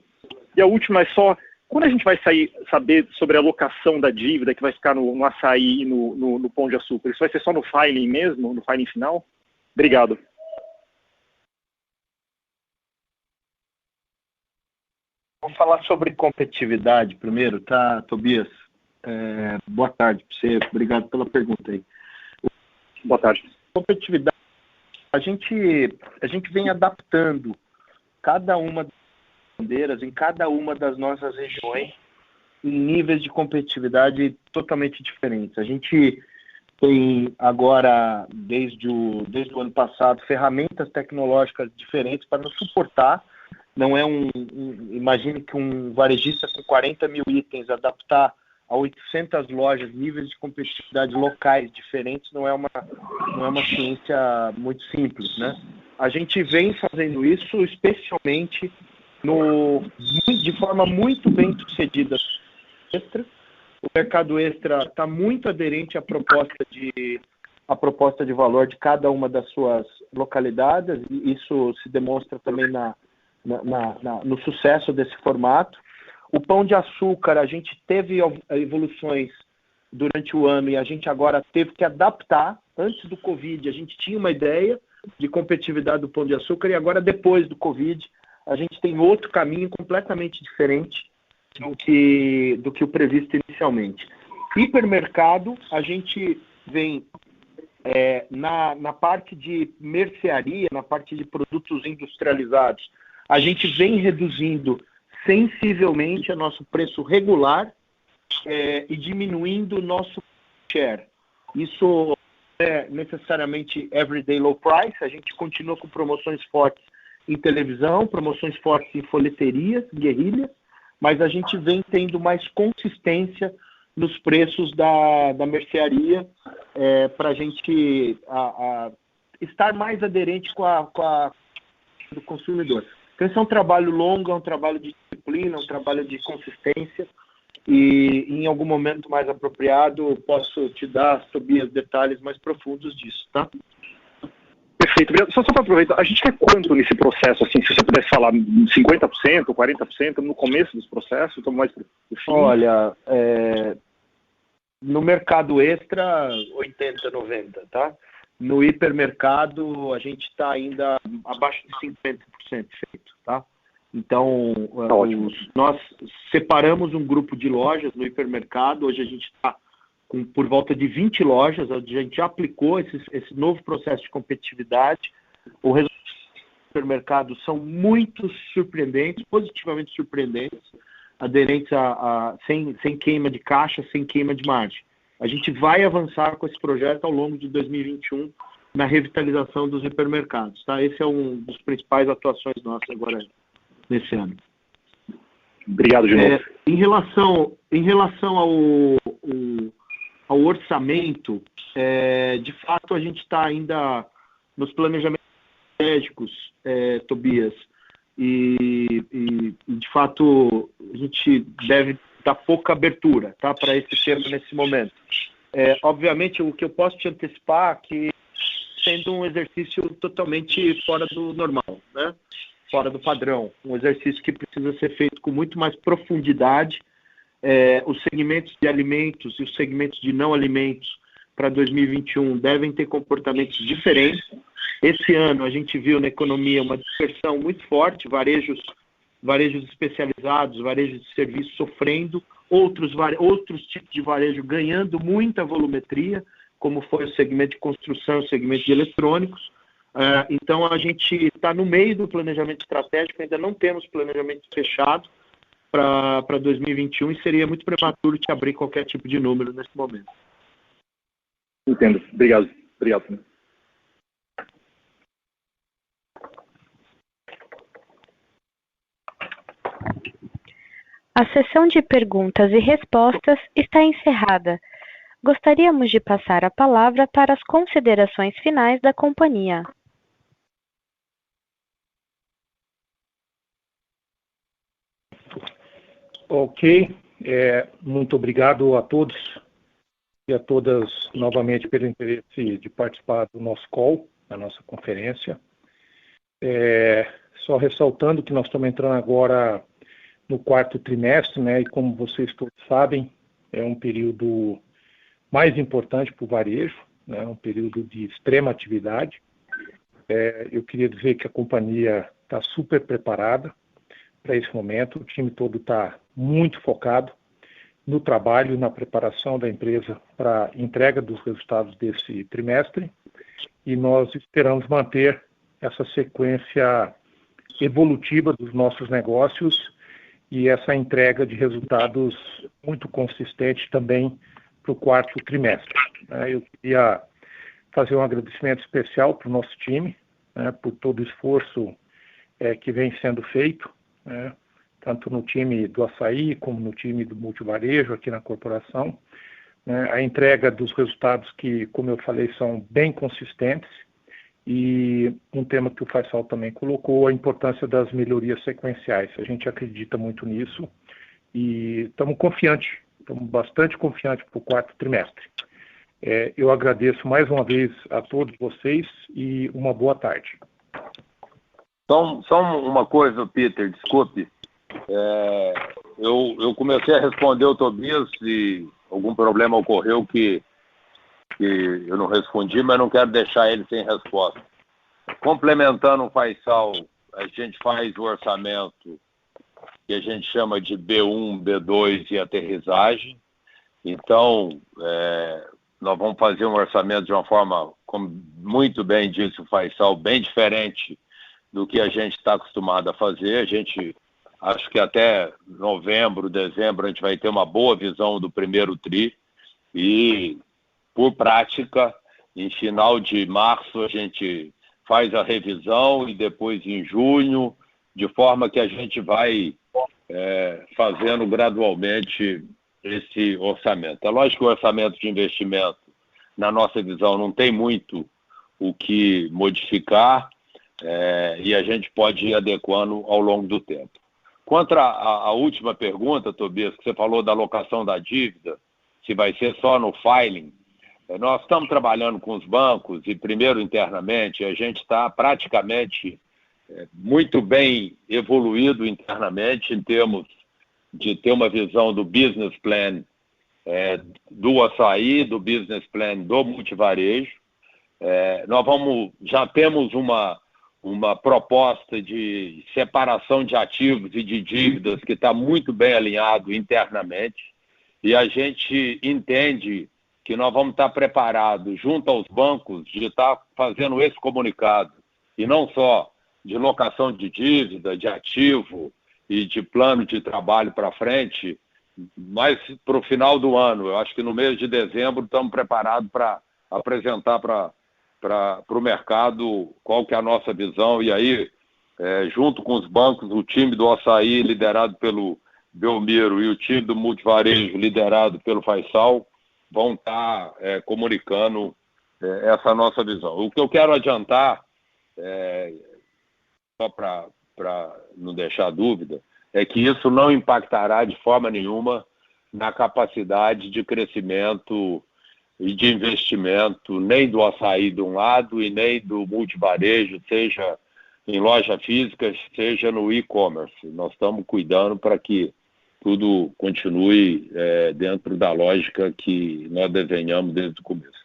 E a última é só, quando a gente vai saber sobre a alocação da dívida que vai ficar no açaí e no Pão de Açúcar? Isso vai ser só no filing mesmo, no filing final? Obrigado. Vamos falar sobre competitividade primeiro, tá, Tobias? Boa tarde para você, obrigado pela pergunta aí. Boa tarde. Competitividade, a gente vem adaptando cada uma das bandeiras em cada uma das nossas regiões em níveis de competitividade totalmente diferentes. A gente tem agora, desde o ano passado, ferramentas tecnológicas diferentes para nos suportar. Não é imagine que um varejista com 40 mil itens adaptar a 800 lojas, níveis de competitividade locais diferentes, não é uma ciência muito simples, né? A gente vem fazendo isso especialmente de forma muito bem sucedida. O mercado extra está muito aderente à proposta de valor de cada uma das suas localidades, e isso se demonstra também no sucesso desse formato. O Pão de Açúcar, a gente teve evoluções durante o ano e a gente agora teve que adaptar. Antes do Covid, a gente tinha uma ideia de competitividade do Pão de Açúcar e agora, depois do Covid, a gente tem outro caminho completamente diferente do que o previsto inicialmente. Hipermercado, a gente vem na parte de mercearia, na parte de produtos industrializados, a gente vem reduzindo sensivelmente o nosso preço regular e diminuindo o nosso share. Isso é necessariamente everyday low price, a gente continua com promoções fortes em televisão, promoções fortes em folheterias, guerrilhas, mas a gente vem tendo mais consistência nos preços da mercearia para a gente estar mais aderente com a do consumidor. Então, esse é um trabalho longo, é um trabalho de disciplina, é um trabalho de consistência e em algum momento mais apropriado posso te dar, Tobias, detalhes mais profundos disso, tá? Perfeito. Só para aproveitar, a gente quer quanto nesse processo, assim, se você pudesse falar 50%, 40%, no começo dos processos, estamos mais pro fim? Olha, no mercado extra, 80%, 90%, tá? No hipermercado, a gente está ainda abaixo de 50% feito, tá? Então, nós separamos um grupo de lojas no hipermercado. Hoje a gente está por volta de 20 lojas, onde a gente já aplicou esse novo processo de competitividade. Os resultados do hipermercado são muito surpreendentes, positivamente surpreendentes, aderentes sem queima de caixa, sem queima de margem. A gente vai avançar com esse projeto ao longo de 2021 na revitalização dos hipermercados, tá? Esse é um dos principais atuações nossas agora nesse ano. Obrigado de novo. Em relação ao orçamento, de fato a gente está ainda nos planejamentos estratégicos, Tobias, e de fato a gente deve dar pouca abertura, tá, para esse tema nesse momento. Obviamente, o que eu posso te antecipar é que sendo um exercício totalmente fora do normal, né? Fora do padrão, um exercício que precisa ser feito com muito mais profundidade. Os segmentos de alimentos e os segmentos de não alimentos para 2021 devem ter comportamentos diferentes. Esse ano a gente viu na economia uma dispersão muito forte, varejos especializados, varejos de serviços sofrendo, outros tipos de varejo ganhando muita volumetria, como foi o segmento de construção, o segmento de eletrônicos. Então, a gente está no meio do planejamento estratégico, ainda não temos planejamento fechado para 2021 e seria muito prematuro te abrir qualquer tipo de número nesse momento. Entendo. Obrigado. Obrigado. A sessão de perguntas e respostas está encerrada. Gostaríamos de passar a palavra para as considerações finais da companhia. Ok, muito obrigado a todos e a todas novamente pelo interesse de participar do nosso call, da nossa conferência. Só ressaltando que nós estamos entrando agora no 4º trimestre, né? E como vocês todos sabem, é um período mais importante para o varejo, né? Um período de extrema atividade. Eu queria dizer que a companhia está super preparada para esse momento. O time todo está muito focado no trabalho e na preparação da empresa para a entrega dos resultados desse trimestre. E nós esperamos manter essa sequência evolutiva dos nossos negócios e essa entrega de resultados muito consistente também para o 4º trimestre. Eu queria fazer um agradecimento especial para o nosso time, por todo o esforço que vem sendo feito, tanto no time do Açaí como no time do multivarejo aqui na corporação. A entrega dos resultados que, como eu falei, são bem consistentes. E um tema que o Faisal também colocou, a importância das melhorias sequenciais. A gente acredita muito nisso e estamos bastante confiantes para o 4º trimestre. Eu agradeço mais uma vez a todos vocês e uma boa tarde. Só uma coisa, Peter, desculpe. Eu comecei a responder o Tobias e algum problema ocorreu que eu não respondi, mas não quero deixar ele sem resposta. Complementando o Faisal, a gente faz o orçamento que a gente chama de B1, B2 e aterrissagem. Então, nós vamos fazer um orçamento de uma forma, como muito bem disse o Faisal, bem diferente do que a gente está acostumado a fazer. A gente, acho que até novembro, dezembro, a gente vai ter uma boa visão do primeiro TRI e, por prática, em final de março a gente faz a revisão e depois em junho, de forma que a gente vai fazendo gradualmente esse orçamento. É lógico que o orçamento de investimento, na nossa visão, não tem muito o que modificar e a gente pode ir adequando ao longo do tempo. Quanto à última pergunta, Tobias, que você falou da alocação da dívida, se vai ser só no filing, nós estamos trabalhando com os bancos e, primeiro, internamente, a gente está praticamente muito bem evoluído internamente em termos de ter uma visão do business plan do Açaí, do business plan do multivarejo. Já temos uma proposta de separação de ativos e de dívidas que está muito bem alinhado internamente e a gente entende que nós vamos estar preparados junto aos bancos de estar fazendo esse comunicado e não só de locação de dívida, de ativo e de plano de trabalho para frente, mas para o final do ano. Eu acho que no mês de dezembro estamos preparados para apresentar para o mercado qual que é a nossa visão. E aí, junto com os bancos, o time do Açaí, liderado pelo Belmiro, e o time do multivarejo, liderado pelo Faisal, vão estar comunicando essa nossa visão. O que eu quero adiantar, só para não deixar dúvida, é que isso não impactará de forma nenhuma na capacidade de crescimento e de investimento nem do Açaí de um lado e nem do multivarejo, seja em loja física, seja no e-commerce. Nós estamos cuidando para que tudo continue dentro da lógica que nós desenhamos desde o começo.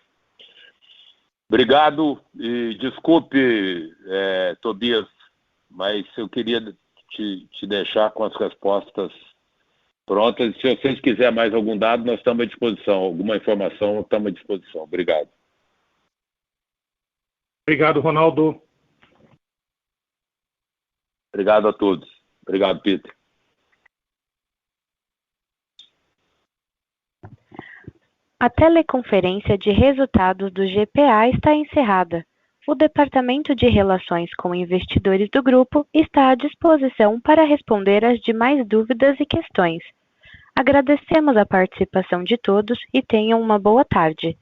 Obrigado e desculpe, Tobias, mas eu queria te deixar com as respostas prontas. Se vocês quiserem mais algum dado, nós estamos à disposição. Alguma informação, nós estamos à disposição. Obrigado. Obrigado, Ronaldo. Obrigado a todos. Obrigado, Peter. A teleconferência de resultados do GPA está encerrada. O Departamento de Relações com Investidores do grupo está à disposição para responder às demais dúvidas e questões. Agradecemos a participação de todos e tenham uma boa tarde.